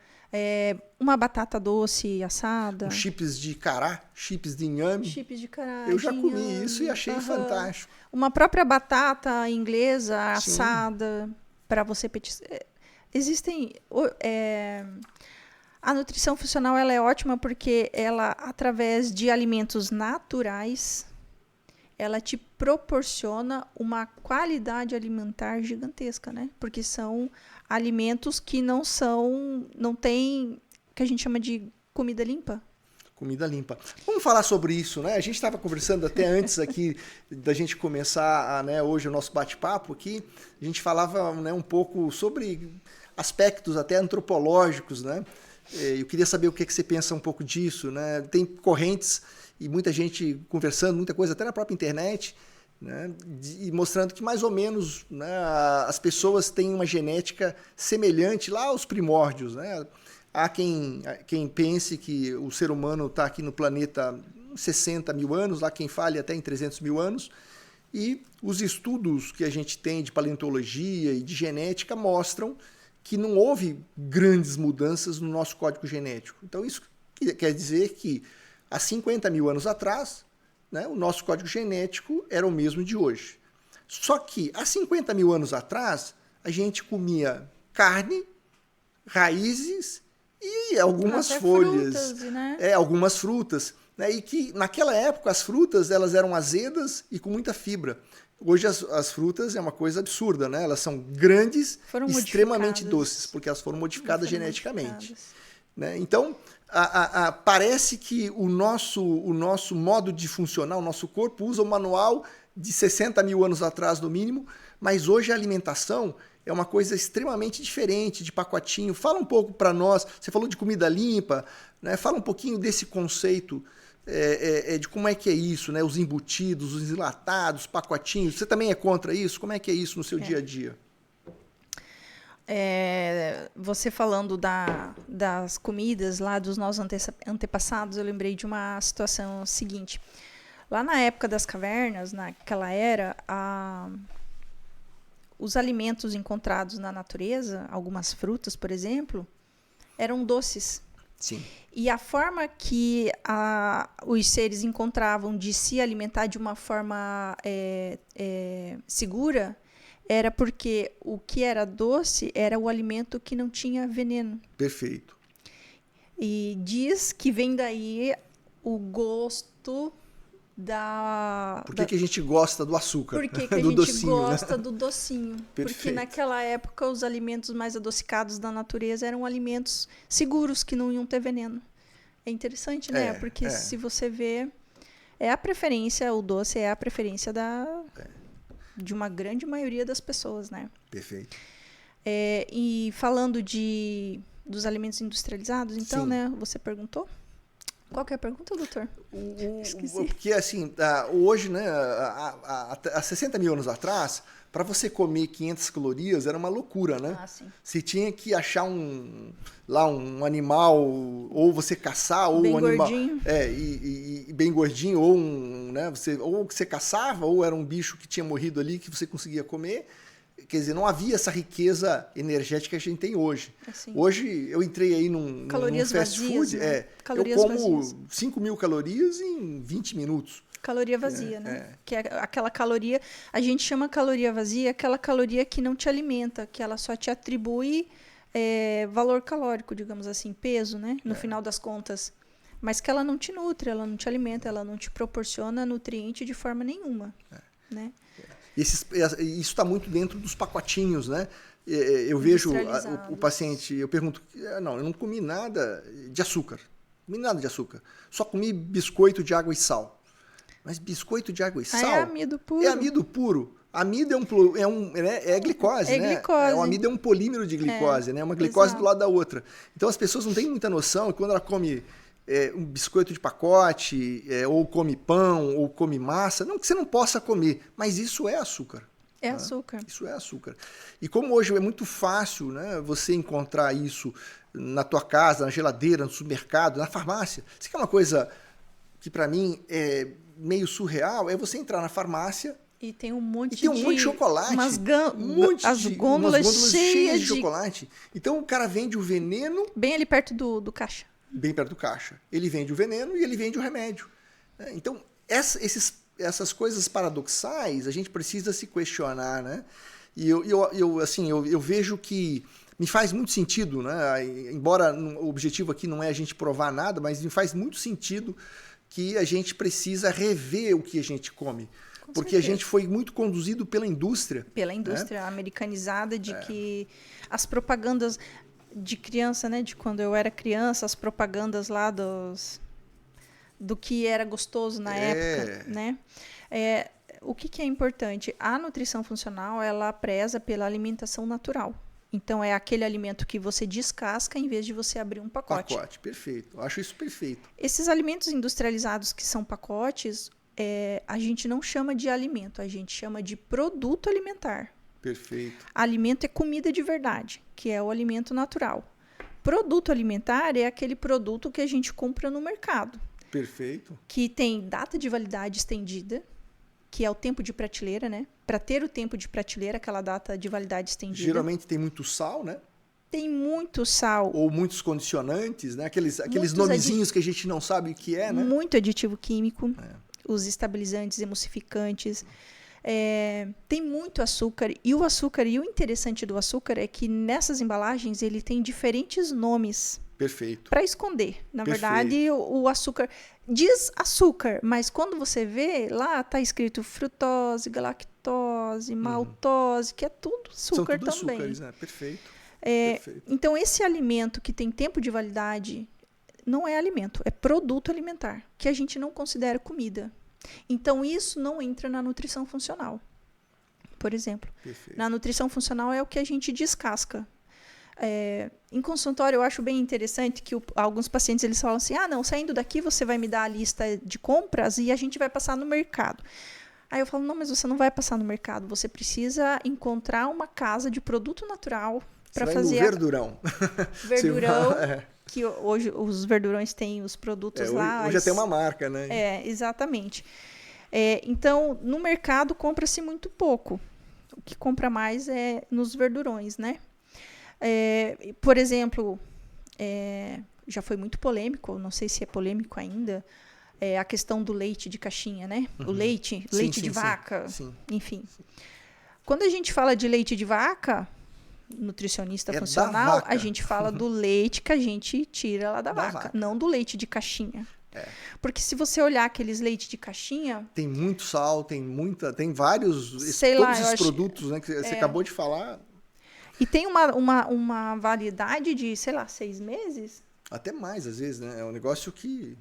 uma batata doce assada. Um chips de cará, chips de inhame. Chips de cará. Eu já de comi inhame, isso e achei fantástico. Uma própria batata inglesa assada para você petiscar. Existem... A nutrição funcional ela é ótima porque ela, através de alimentos naturais, ela te proporciona uma qualidade alimentar gigantesca, né? Porque são alimentos que não tem, que a gente chama de comida limpa. Comida limpa. Vamos falar sobre isso, né? A gente estava conversando até antes aqui da gente começar hoje o nosso bate-papo aqui. A gente falava um pouco sobre aspectos até antropológicos, né? Eu queria saber o que você pensa um pouco disso, né? Tem correntes e muita gente conversando, muita coisa até na própria internet, né? E mostrando que mais ou menos, né, as pessoas têm uma genética semelhante lá aos primórdios, né? Há quem pense que o ser humano está aqui no planeta 60 mil anos, lá quem fale até em 300 mil anos, e os estudos que a gente tem de paleontologia e de genética mostram que não houve grandes mudanças no nosso código genético. Então, isso quer dizer que há 50 mil anos atrás, né, o nosso código genético era o mesmo de hoje. Só que há 50 mil anos atrás, a gente comia carne, raízes e algumas folhas. Frutas, né? Algumas frutas. Né, e que naquela época as frutas elas eram azedas e com muita fibra. Hoje as frutas é uma coisa absurda, né? Elas são grandes, extremamente doces, porque elas foram modificadas geneticamente. Né? Então, parece que o nosso modo de funcionar, o nosso corpo usa o manual de 60 mil anos atrás, no mínimo, mas hoje a alimentação é uma coisa extremamente diferente, de pacotinho. Fala um pouco para nós, você falou de comida limpa, né? Fala um pouquinho desse conceito de como é que é isso, né? Os embutidos, os enlatados, pacotinhos. Você também é contra isso? Como é que é isso no seu dia a dia? Você falando das comidas lá dos nossos antepassados, eu lembrei de uma situação seguinte. Lá na época das cavernas, naquela era, os alimentos encontrados na natureza, algumas frutas, por exemplo, eram doces. Sim. E a forma que os seres encontravam de se alimentar de uma forma segura era porque o que era doce era o alimento que não tinha veneno. Perfeito. E diz que vem daí o gosto Por que a gente gosta do açúcar? Por que a gente docinho, gosta, né? do docinho? Perfeito. Porque naquela época os alimentos mais adocicados da natureza eram alimentos seguros, que não iam ter veneno. É interessante, né? Porque se você vê, o doce é a preferência de uma grande maioria das pessoas, né? Perfeito. E falando dos alimentos industrializados, então, Sim. né? Você perguntou? Qual que é a pergunta, doutor? Esqueci. Porque, assim, hoje, né, há 60 mil anos atrás, para você comer 500 calorias era uma loucura, né? Sim. Você tinha que achar um animal, ou você caçar, ou bem um animal... gordinho. E bem gordinho, ou ou que você caçava, ou era um bicho que tinha morrido ali que você conseguia comer. Quer dizer, não havia essa riqueza energética que a gente tem hoje. Assim. Hoje, eu entrei aí num fast food, né? eu como 5 mil calorias em 20 minutos. Caloria vazia, né? Que é aquela caloria... A gente chama caloria vazia aquela caloria que não te alimenta, que ela só te atribui valor calórico, digamos assim, peso, né? No final das contas. Mas que ela não te nutre, ela não te alimenta, ela não te proporciona nutriente de forma nenhuma, né? Isso está muito dentro dos pacotinhos, né? Eu vejo o paciente, eu pergunto, não, eu não comi nada de açúcar. Só comi biscoito de água e sal. Mas biscoito de água e Aí sal? é amido puro. É amido puro. Amido é glicose, É né? glicose. O amido é um polímero de glicose, né? Uma glicose exato. do lado da outra. Então as pessoas não têm muita noção que quando ela come um biscoito de pacote, ou come pão, ou come massa, não que você não possa comer, mas isso é açúcar. É né? açúcar. Isso é açúcar. E como hoje é muito fácil, né, você encontrar isso na tua casa, na geladeira, no supermercado, na farmácia. Isso que é uma coisa que para mim é meio surreal, é você entrar na farmácia E tem um monte e tem um monte de chocolate. As gôndolas cheias de chocolate. Então o cara vende o veneno bem ali perto do caixa. bem perto do caixa. Ele vende o veneno e ele vende o remédio. Então, essas coisas paradoxais, a gente precisa se questionar, né? E eu vejo que me faz muito sentido, né? Embora o objetivo aqui não é a gente provar nada, mas me faz muito sentido que a gente precisa rever o que a gente come. Porque a gente foi muito conduzido pela indústria. Pela indústria americanizada, de que as propagandas de criança, né? De quando eu era criança, as propagandas lá do que era gostoso na época, né? O que é importante? A nutrição funcional, ela preza pela alimentação natural. Então, é aquele alimento que você descasca em vez de você abrir um pacote. Perfeito. Eu acho isso perfeito. Esses alimentos industrializados que são pacotes, a gente não chama de alimento, a gente chama de produto alimentar. Perfeito. Alimento é comida de verdade, que é o alimento natural. Produto alimentar é aquele produto que a gente compra no mercado. Perfeito. Que tem data de validade estendida, que é o tempo de prateleira, né? Para ter o tempo de prateleira, aquela data de validade estendida. Geralmente tem muito sal, né? Tem muito sal. Ou muitos condicionantes, né? Aqueles nomezinhos que a gente não sabe o que é, né? Muito aditivo químico. Os estabilizantes, emulsificantes. Tem muito açúcar. E o interessante do açúcar é que nessas embalagens ele tem diferentes nomes. Perfeito. Para esconder. Na verdade, o açúcar diz açúcar, mas quando você vê, lá está escrito frutose, galactose, maltose, que é tudo açúcar. São tudo também. Açúcares, né? Perfeito. Perfeito. Então, esse alimento que tem tempo de validade não é alimento, é produto alimentar, que a gente não considera comida. Então, isso não entra na nutrição funcional. Por exemplo, Perfeito. Na nutrição funcional é o que a gente descasca. Em consultório, eu acho bem interessante que alguns pacientes eles falam assim, não, saindo daqui você vai me dar a lista de compras e a gente vai passar no mercado. Aí eu falo, não, mas você não vai passar no mercado, você precisa encontrar uma casa de produto natural para fazer... no verdurão. Verdurão, que hoje os verdurões têm os produtos lá. Hoje já tem uma marca, né? Exatamente. Então, no mercado compra-se muito pouco. O que compra mais é nos verdurões, né? Por exemplo, já foi muito polêmico, não sei se é polêmico ainda, a questão do leite de caixinha, né? O leite de vaca, enfim. Quando a gente fala de leite de vaca, nutricionista funcional, a gente fala do leite que a gente tira lá da vaca, não do leite de caixinha. Porque se você olhar aqueles leites de caixinha... Tem muito sal, tem vários... todos esses produtos, né, que você acabou de falar... E tem uma validade de, 6 meses? Até mais, às vezes, né? É um negócio que...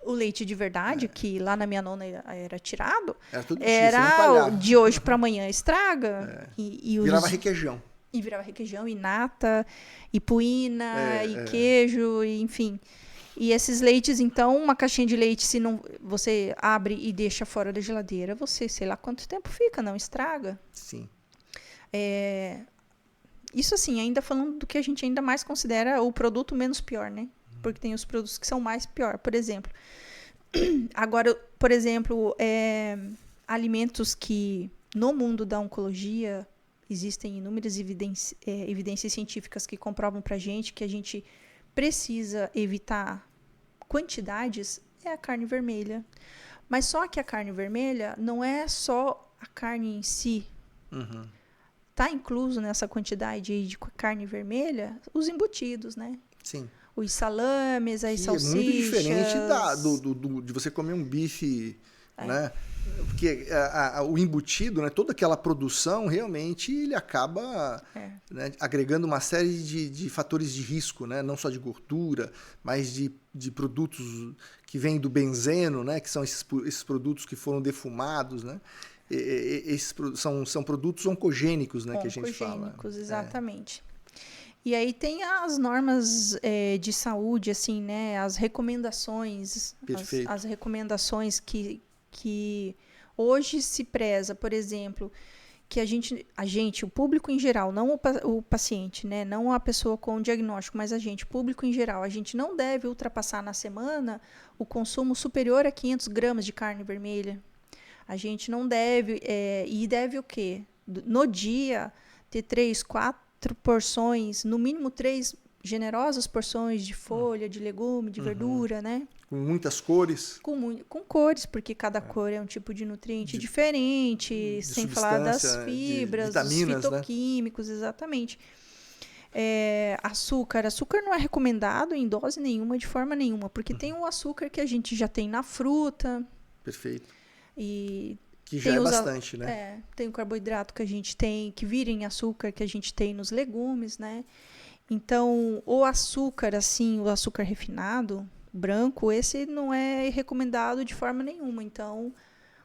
O leite de verdade, que lá na minha nona era tirado, era de hoje para amanhã estraga. Virava requeijão. E virava requeijão, e nata, e puína, e queijo, e, enfim. E esses leites, então, uma caixinha de leite, se não você abre e deixa fora da geladeira, você, sei lá quanto tempo fica, não estraga. Sim. Isso assim, ainda falando do que a gente ainda mais considera o produto menos pior, né? Porque tem os produtos que são mais pior, por exemplo. Agora, por exemplo, alimentos que no mundo da oncologia existem inúmeras evidências científicas que comprovam pra gente que a gente precisa evitar quantidades, é a carne vermelha. Mas só que a carne vermelha não é só a carne em si. Está incluso nessa quantidade de carne vermelha os embutidos, né? Sim. Os salames, as salsichas. É muito diferente de você comer um bife, né? Porque o embutido, né, toda aquela produção, realmente, ele acaba né, agregando uma série de fatores de risco, né, não só de gordura, mas de produtos que vêm do benzeno, né, que são esses produtos que foram defumados, né? Esses são produtos oncogênicos, né, que a gente fala. Oncogênicos, exatamente. E aí tem as normas de saúde, assim, né? As recomendações. Perfeito. As recomendações que hoje se preza, por exemplo, que o público em geral, não o paciente, né? Não a pessoa com diagnóstico, mas o público em geral, a gente não deve ultrapassar na semana o consumo superior a 500 gramas de carne vermelha. A gente não deve, e deve o quê? No dia, ter 3, 4 porções, no mínimo 3 generosas porções de folha, de legume, de verdura, né? Com muitas cores. Com cores, porque cada cor é um tipo de nutriente diferente, sem falar das fibras, dos fitoquímicos, né? Exatamente. Açúcar não é recomendado em dose nenhuma, de forma nenhuma, porque tem o açúcar que a gente já tem na fruta. Perfeito. E que já é bastante, né? Tem o carboidrato que a gente tem, que vira em açúcar, que a gente tem nos legumes, né? Então, o açúcar, assim, o açúcar refinado, branco, esse não é recomendado de forma nenhuma. Então,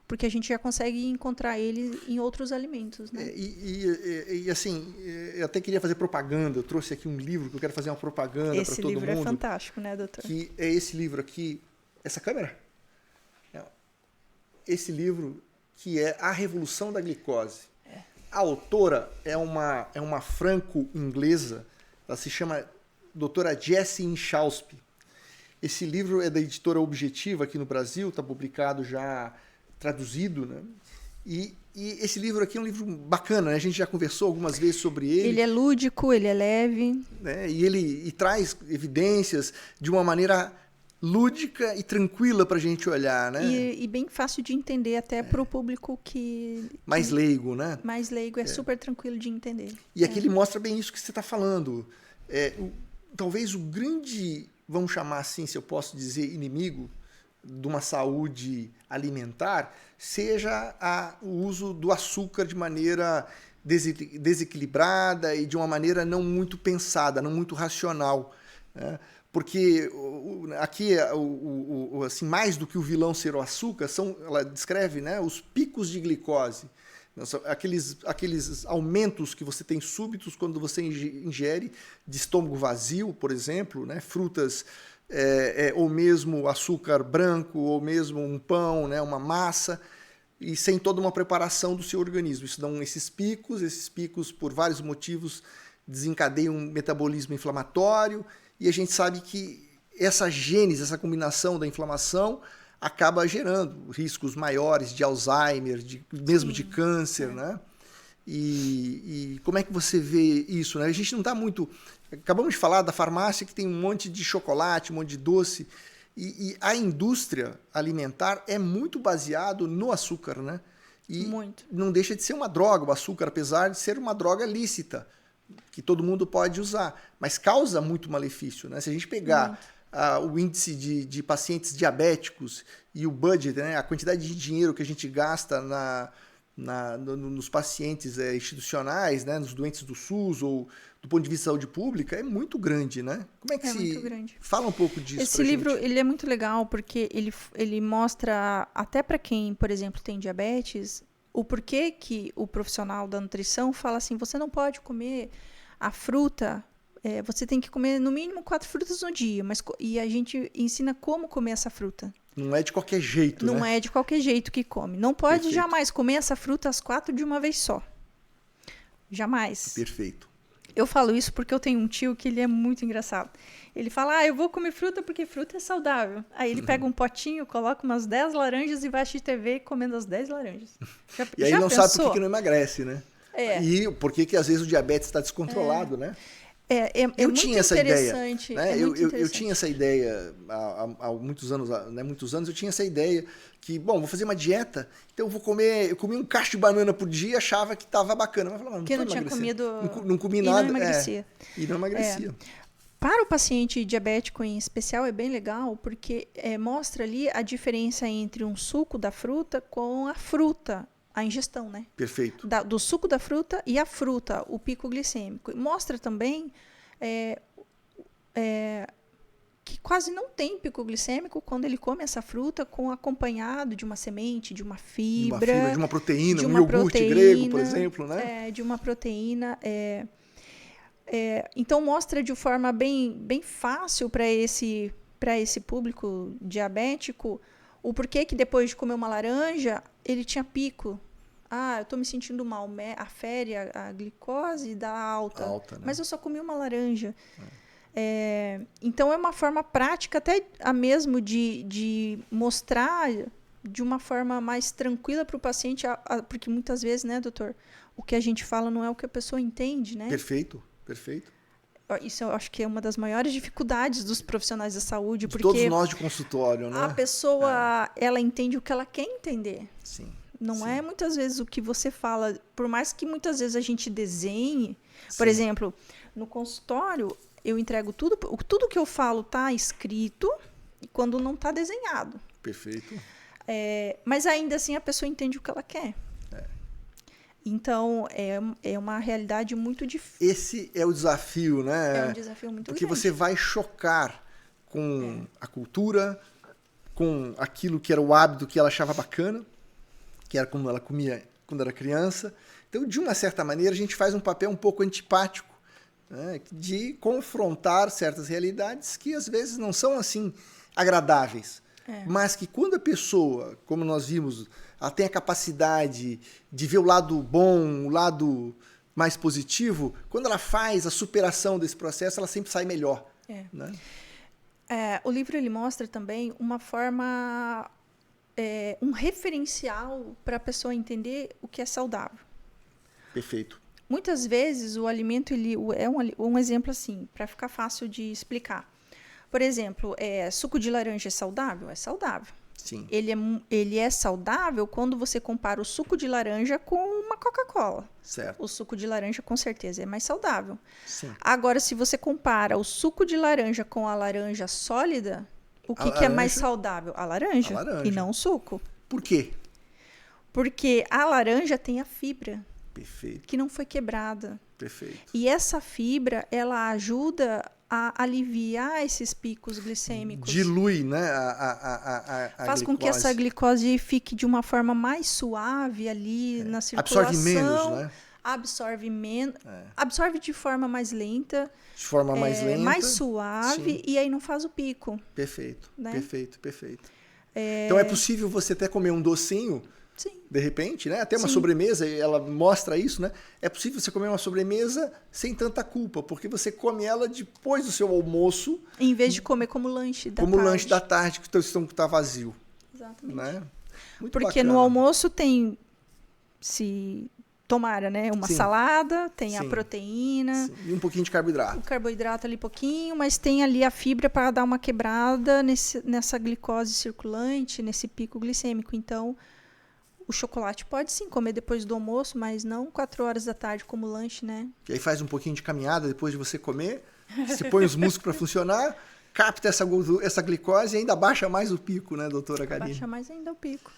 porque a gente já consegue encontrar ele em outros alimentos, né? E assim, eu até queria fazer propaganda. Eu trouxe aqui um livro que eu quero fazer uma propaganda para todo mundo. Esse livro é fantástico, né, doutor? Que é esse livro aqui, essa câmera. Esse livro que é A Revolução da Glicose. A autora é uma franco-inglesa, ela se chama doutora Jessie Inchauspé. Esse livro é da editora Objetiva aqui no Brasil, está publicado já traduzido, né? E esse livro aqui é um livro bacana, né? A gente já conversou algumas vezes sobre ele. Ele é lúdico, ele é leve. Né? E ele traz evidências de uma maneira lúdica e tranquila para a gente olhar, né? E bem fácil de entender até para o público mais leigo, né? Mais leigo, super tranquilo de entender. E aqui ele mostra bem isso que você está falando. Talvez o grande, vamos chamar assim, se eu posso dizer, inimigo de uma saúde alimentar seja o uso do açúcar de maneira desequilibrada e de uma maneira não muito pensada, não muito racional, né? Porque aqui, assim, mais do que o vilão ser o açúcar, ela descreve, né, os picos de glicose. Aqueles aumentos que você tem súbitos quando você ingere de estômago vazio, por exemplo, né, frutas, ou mesmo açúcar branco, ou mesmo um pão, né, uma massa, e sem toda uma preparação do seu organismo. Isso dão esses picos, por vários motivos, desencadeiam um metabolismo inflamatório. E a gente sabe que essa gênese, essa combinação da inflamação acaba gerando riscos maiores de Alzheimer, mesmo de câncer, né? E como é que você vê isso, né? A gente não está muito... Acabamos de falar da farmácia que tem um monte de chocolate, um monte de doce, e a indústria alimentar é muito baseado no açúcar, né? E muito. Não deixa de ser uma droga, o açúcar, apesar de ser uma droga lícita, que todo mundo pode usar, mas causa muito malefício, né? Se a gente pegar o índice de pacientes diabéticos e o budget, né? A quantidade de dinheiro que a gente gasta nos pacientes institucionais, né? Nos doentes do SUS ou do ponto de vista de saúde pública, é muito grande, né? Como é que muito grande. Fala um pouco disso. Esse livro ele é muito legal porque ele mostra, até para quem, por exemplo, tem diabetes, o porquê que o profissional da nutrição fala assim, você não pode comer a fruta, você tem que comer no mínimo 4 frutas no dia, e a gente ensina como comer essa fruta. Não é de qualquer jeito, Não né? é de qualquer jeito que come. Não pode Perfeito. Jamais comer essa fruta as 4 de uma vez só. Jamais. Perfeito. Eu falo isso porque eu tenho um tio que ele é muito engraçado. Ele fala, eu vou comer fruta porque fruta é saudável. Aí ele pega um potinho, coloca umas 10 laranjas e vai assistir TV comendo as 10 laranjas. E aí não sabe por que não emagrece, né? E por que às vezes o diabetes está descontrolado, né? Eu muito tinha essa ideia, né? Eu tinha essa ideia há muitos anos, né? Muitos anos eu tinha essa ideia que, bom, vou fazer uma dieta, então eu comi um cacho de banana por dia e achava que estava bacana. Mas eu falava, não tinha comido... Não comi nada. E não emagrecia. E não emagrecia. Para o paciente diabético em especial é bem legal, porque mostra ali a diferença entre um suco da fruta com a fruta, a ingestão, né? Perfeito. Do suco da fruta e a fruta, o pico glicêmico. Mostra também que quase não tem pico glicêmico quando ele come essa fruta acompanhado de uma semente, de uma fibra. De uma proteína, de um uma iogurte proteína, grego, por exemplo, né? De uma proteína. Então, mostra de forma bem fácil para esse público diabético o porquê que depois de comer uma laranja, ele tinha pico. Eu estou me sentindo mal. Afere a glicose dá alta. Né? Mas eu só comi uma laranja. Então, é uma forma prática, até a mesmo de mostrar de uma forma mais tranquila para o paciente, porque muitas vezes, né, doutor, o que a gente fala não é o que a pessoa entende, né? Perfeito. Isso eu acho que é uma das maiores dificuldades dos profissionais da saúde, porque todos nós de consultório, né? A pessoa, ela entende o que ela quer entender. Sim. Não é muitas vezes o que você fala, por mais que muitas vezes a gente desenhe. Sim. Por exemplo, no consultório, eu entrego tudo que eu falo está escrito e quando não está desenhado. Perfeito. Mas ainda assim a pessoa entende o que ela quer. Então, é uma realidade muito difícil. Esse é o desafio, né? É um desafio muito grande. Porque você vai chocar com a cultura, com aquilo que era o hábito que ela achava bacana, que era como ela comia quando era criança. Então, de uma certa maneira, a gente faz um papel um pouco antipático, né? De confrontar certas realidades que, às vezes, não são, assim, agradáveis. Mas que quando a pessoa, como nós vimos, ela tem a capacidade de ver o lado bom, o lado mais positivo, quando ela faz a superação desse processo, ela sempre sai melhor. Né? O livro ele mostra também uma forma, um referencial para a pessoa entender o que é saudável. Perfeito. Muitas vezes o alimento ele é um exemplo assim, para ficar fácil de explicar. Por exemplo, suco de laranja é saudável? É saudável. Sim. Ele é saudável quando você compara o suco de laranja com uma Coca-Cola. Certo. O suco de laranja, com certeza, é mais saudável. Sim. Agora, se você compara o suco de laranja com a laranja sólida, o que é mais saudável? A laranja. E não o suco. Por quê? Porque a laranja tem a fibra. Perfeito. Que não foi quebrada. Perfeito. E essa fibra, ela ajuda a aliviar esses picos glicêmicos. Dilui, né, a faz glicose. Com que essa glicose fique de uma forma mais suave ali na circulação. Absorve menos, né? Absorve menos. Absorve de forma mais lenta. De forma mais lenta. Mais suave. Sim. E aí não faz o pico. Perfeito, né? Perfeito. É... Então é possível você até comer um docinho, sim, de repente, né? Até uma sobremesa, ela mostra isso, né? É possível você comer uma sobremesa sem tanta culpa, porque você come ela depois do seu almoço. Em vez de comer como lanche da tarde. Como lanche da tarde, que o teu estômago está vazio. Exatamente. Né? Muito porque bacana. No almoço tem, se tomara, né? Uma Sim. salada, tem Sim. a proteína. Sim. E um pouquinho de carboidrato. O carboidrato ali pouquinho, mas tem ali a fibra para dar uma quebrada nessa glicose circulante, nesse pico glicêmico. Então, o chocolate pode sim comer depois do almoço, mas não 4 horas da tarde como lanche, né? E aí faz um pouquinho de caminhada depois de você comer, você põe os músculos para funcionar, capta essa glicose e ainda baixa mais o pico, né, doutora Karine? Baixa mais ainda o pico.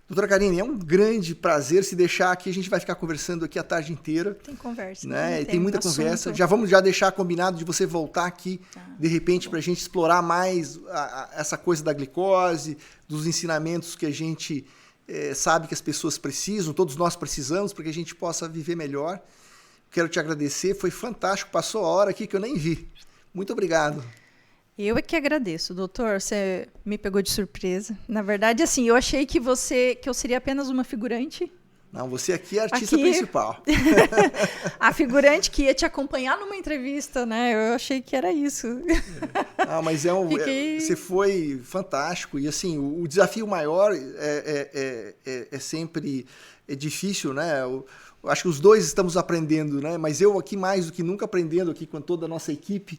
Doutora Karine, é um grande prazer se deixar aqui, a gente vai ficar conversando aqui a tarde inteira. Tem conversa, né? Tem muita assunto. Conversa. Já vamos deixar combinado de você voltar aqui, de repente, para a gente explorar mais essa coisa da glicose, dos ensinamentos que a gente sabe que as pessoas precisam, todos nós precisamos, para que a gente possa viver melhor. Quero te agradecer, foi fantástico, passou a hora aqui que eu nem vi. Muito obrigado. Eu é que agradeço, doutor, você me pegou de surpresa. Na verdade, assim, eu achei que eu seria apenas uma figurante. Não, você aqui é a artista principal. A figurante que ia te acompanhar numa entrevista, né? Eu achei que era isso. Ah, mas você foi fantástico. E assim, o desafio maior é sempre difícil, né? Eu acho que os dois estamos aprendendo, né? Mas eu aqui mais do que nunca aprendendo aqui com toda a nossa equipe,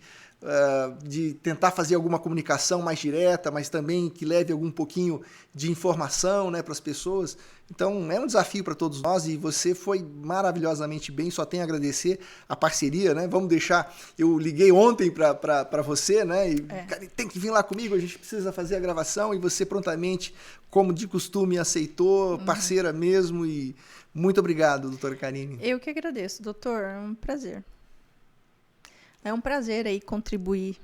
de tentar fazer alguma comunicação mais direta, mas também que leve algum pouquinho de informação, né, para as pessoas. Então, é um desafio para todos nós e você foi maravilhosamente bem, só tenho a agradecer a parceria, né? Vamos deixar, eu liguei ontem para você, né? E cara, tem que vir lá comigo, a gente precisa fazer a gravação e você prontamente, como de costume, aceitou, parceira mesmo e muito obrigado, doutora Karine. Eu que agradeço, doutor, é um prazer. É um prazer aí contribuir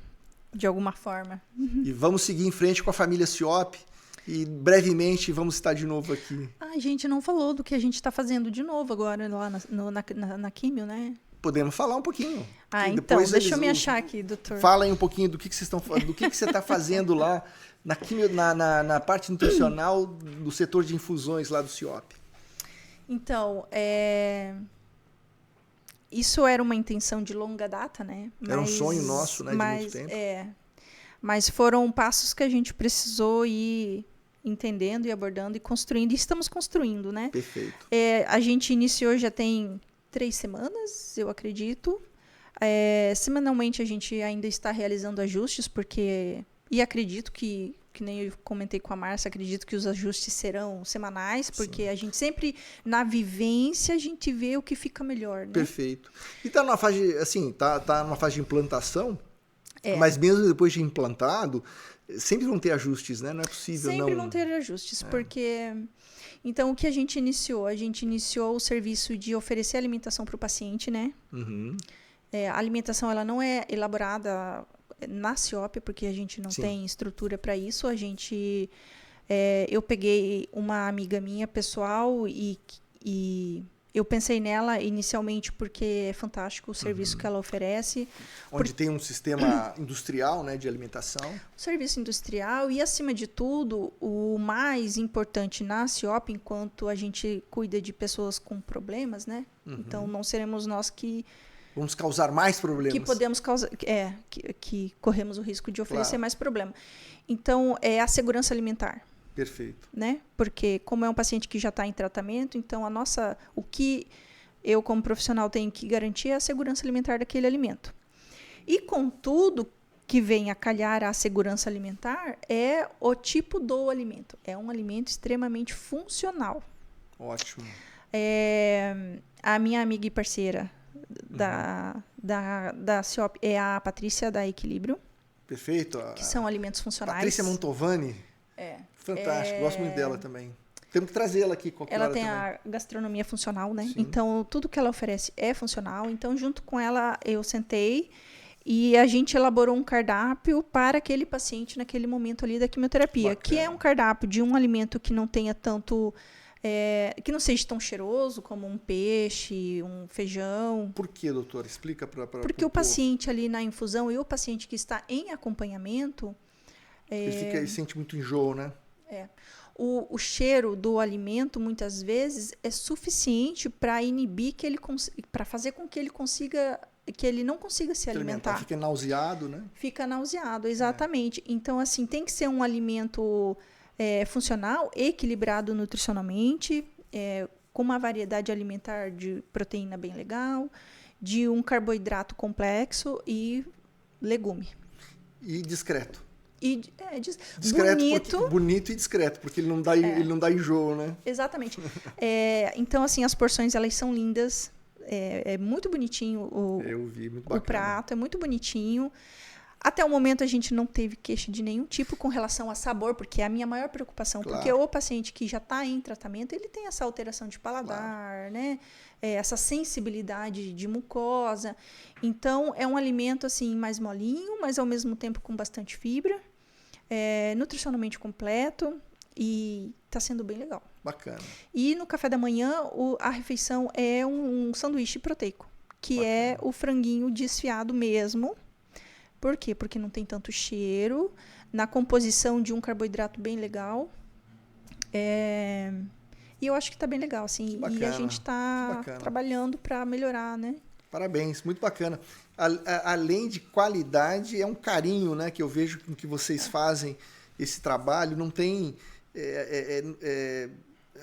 de alguma forma. E vamos seguir em frente com a família Ciop e brevemente vamos estar de novo aqui. A gente não falou do que a gente está fazendo de novo agora lá na químio, né? Podemos falar um pouquinho. Então, deixa eu me achar aqui, doutor. Fala aí um pouquinho do que vocês estão falando, do que você está fazendo lá na, quimio, na parte nutricional do setor de infusões lá do Ciop. Então, isso era uma intenção de longa data, né? Era um sonho nosso, né, de muito tempo. Mas foram passos que a gente precisou ir entendendo e abordando e construindo. E estamos construindo, né? Perfeito. A gente iniciou já tem 3 semanas, eu acredito. Semanalmente a gente ainda está realizando ajustes, porque... E acredito que nem eu comentei com a Márcia, acredito que os ajustes serão semanais, porque a gente sempre, na vivência, a gente vê o que fica melhor, né? Perfeito. E está numa fase, assim, tá numa fase de implantação, mas mesmo depois de implantado, sempre vão ter ajustes, né? Não é possível, sempre vão ter ajustes, porque... Então, o que a gente iniciou? A gente iniciou o serviço de oferecer alimentação para o paciente, né? Uhum. A alimentação, ela não é elaborada na Ciop, porque a gente não tem estrutura para isso. Eu peguei uma amiga minha pessoal e eu pensei nela inicialmente porque é fantástico o serviço que ela oferece. Onde tem um sistema industrial, né, de alimentação. Serviço industrial e, acima de tudo, o mais importante na Ciop, enquanto a gente cuida de pessoas com problemas, né? Então, não seremos nós que... Vamos causar mais problemas. Que podemos causar... que corremos o risco de oferecer mais problema. Então, é a segurança alimentar. Perfeito. Né? Porque, como é um paciente que já está em tratamento, então o que eu, como profissional, tenho que garantir é a segurança alimentar daquele alimento. E, contudo, que vem a calhar a segurança alimentar é o tipo do alimento. É um alimento extremamente funcional. Ótimo. A minha amiga e parceira da Ciop é a Patrícia, da Equilíbrio. Perfeito. Que são alimentos funcionais. Patrícia Mantovani. Fantástico, gosto muito dela também. Temos que trazê-la aqui qualquer hora também. Ela tem a gastronomia funcional, né? Sim. Então, tudo que ela oferece é funcional. Então, junto com ela, eu sentei e a gente elaborou um cardápio para aquele paciente naquele momento ali da quimioterapia. Bacana. Que é um cardápio de um alimento que não tenha tanto... que não seja tão cheiroso como um peixe, um feijão. Por que, doutor? Explica para Porque o paciente ali na infusão e o paciente que está em acompanhamento... Ele sente muito enjoo, né? O cheiro do alimento, muitas vezes, é suficiente para inibir para fazer com que ele consiga, que ele não consiga se alimentar. Fica nauseado, né? Fica nauseado, exatamente. Então, assim, tem que ser um alimento funcional, equilibrado nutricionalmente, com uma variedade alimentar de proteína bem legal, de um carboidrato complexo e legume. E discreto. Discreto, bonito e discreto, porque ele não dá enjoo, né? Exatamente. Então, assim, as porções, elas são lindas. É muito bonitinho Eu vi, muito o bacana. prato, é muito bonitinho. Até o momento, a gente não teve queixa de nenhum tipo com relação a sabor, porque é a minha maior preocupação. Claro. Porque o paciente que já está em tratamento, ele tem essa alteração de paladar, né? Essa sensibilidade de mucosa. Então, é um alimento, assim, mais molinho, mas ao mesmo tempo com bastante fibra. Nutricionalmente completo e está sendo bem legal. Bacana. E no café da manhã, a refeição é um sanduíche proteico, que Bacana. é o franguinho desfiado mesmo. Por quê? Porque não tem tanto cheiro, na composição de um carboidrato bem legal. E eu acho que está bem legal, assim. Bacana. E a gente está trabalhando para melhorar, né? Parabéns, muito bacana. Além de qualidade, é um carinho, né, que eu vejo com que vocês fazem esse trabalho. Não tem...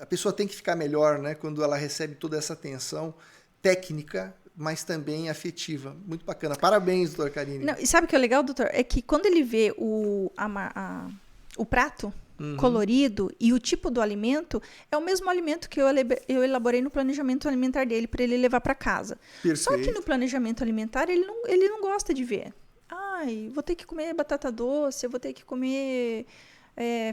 a pessoa tem que ficar melhor, né, quando ela recebe toda essa atenção técnica mas também afetiva. Muito bacana. Parabéns, doutora Karine. Não, e sabe o que é legal, doutor? É que quando ele vê o prato colorido e o tipo do alimento, é o mesmo alimento que eu elaborei no planejamento alimentar dele para ele levar para casa. Perfeito. Só que no planejamento alimentar ele não gosta de ver. Ai, vou ter que comer batata doce, eu vou ter que comer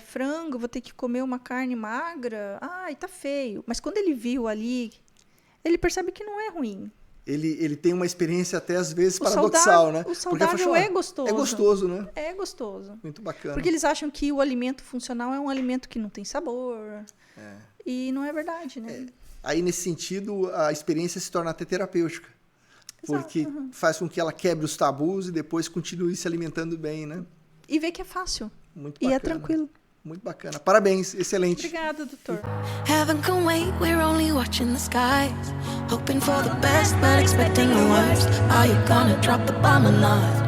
frango, vou ter que comer uma carne magra. Ai, tá feio. Mas quando ele viu ali, ele percebe que não é ruim. Ele tem uma experiência até às vezes paradoxal, né? O saudável é gostoso. É gostoso, né? É gostoso. Muito bacana. Porque eles acham que o alimento funcional é um alimento que não tem sabor. E não é verdade, né? Aí, nesse sentido, a experiência se torna até terapêutica. Porque Exato, faz com que ela quebre os tabus e depois continue se alimentando bem, né? E ver que é fácil. Muito E bacana. é tranquilo. Muito bacana. Parabéns, excelente. Obrigada, doutor. Heaven can wait, we're only watching the skies. Hoping for the best, but expecting the worst. Are you gonna drop the bomb or not?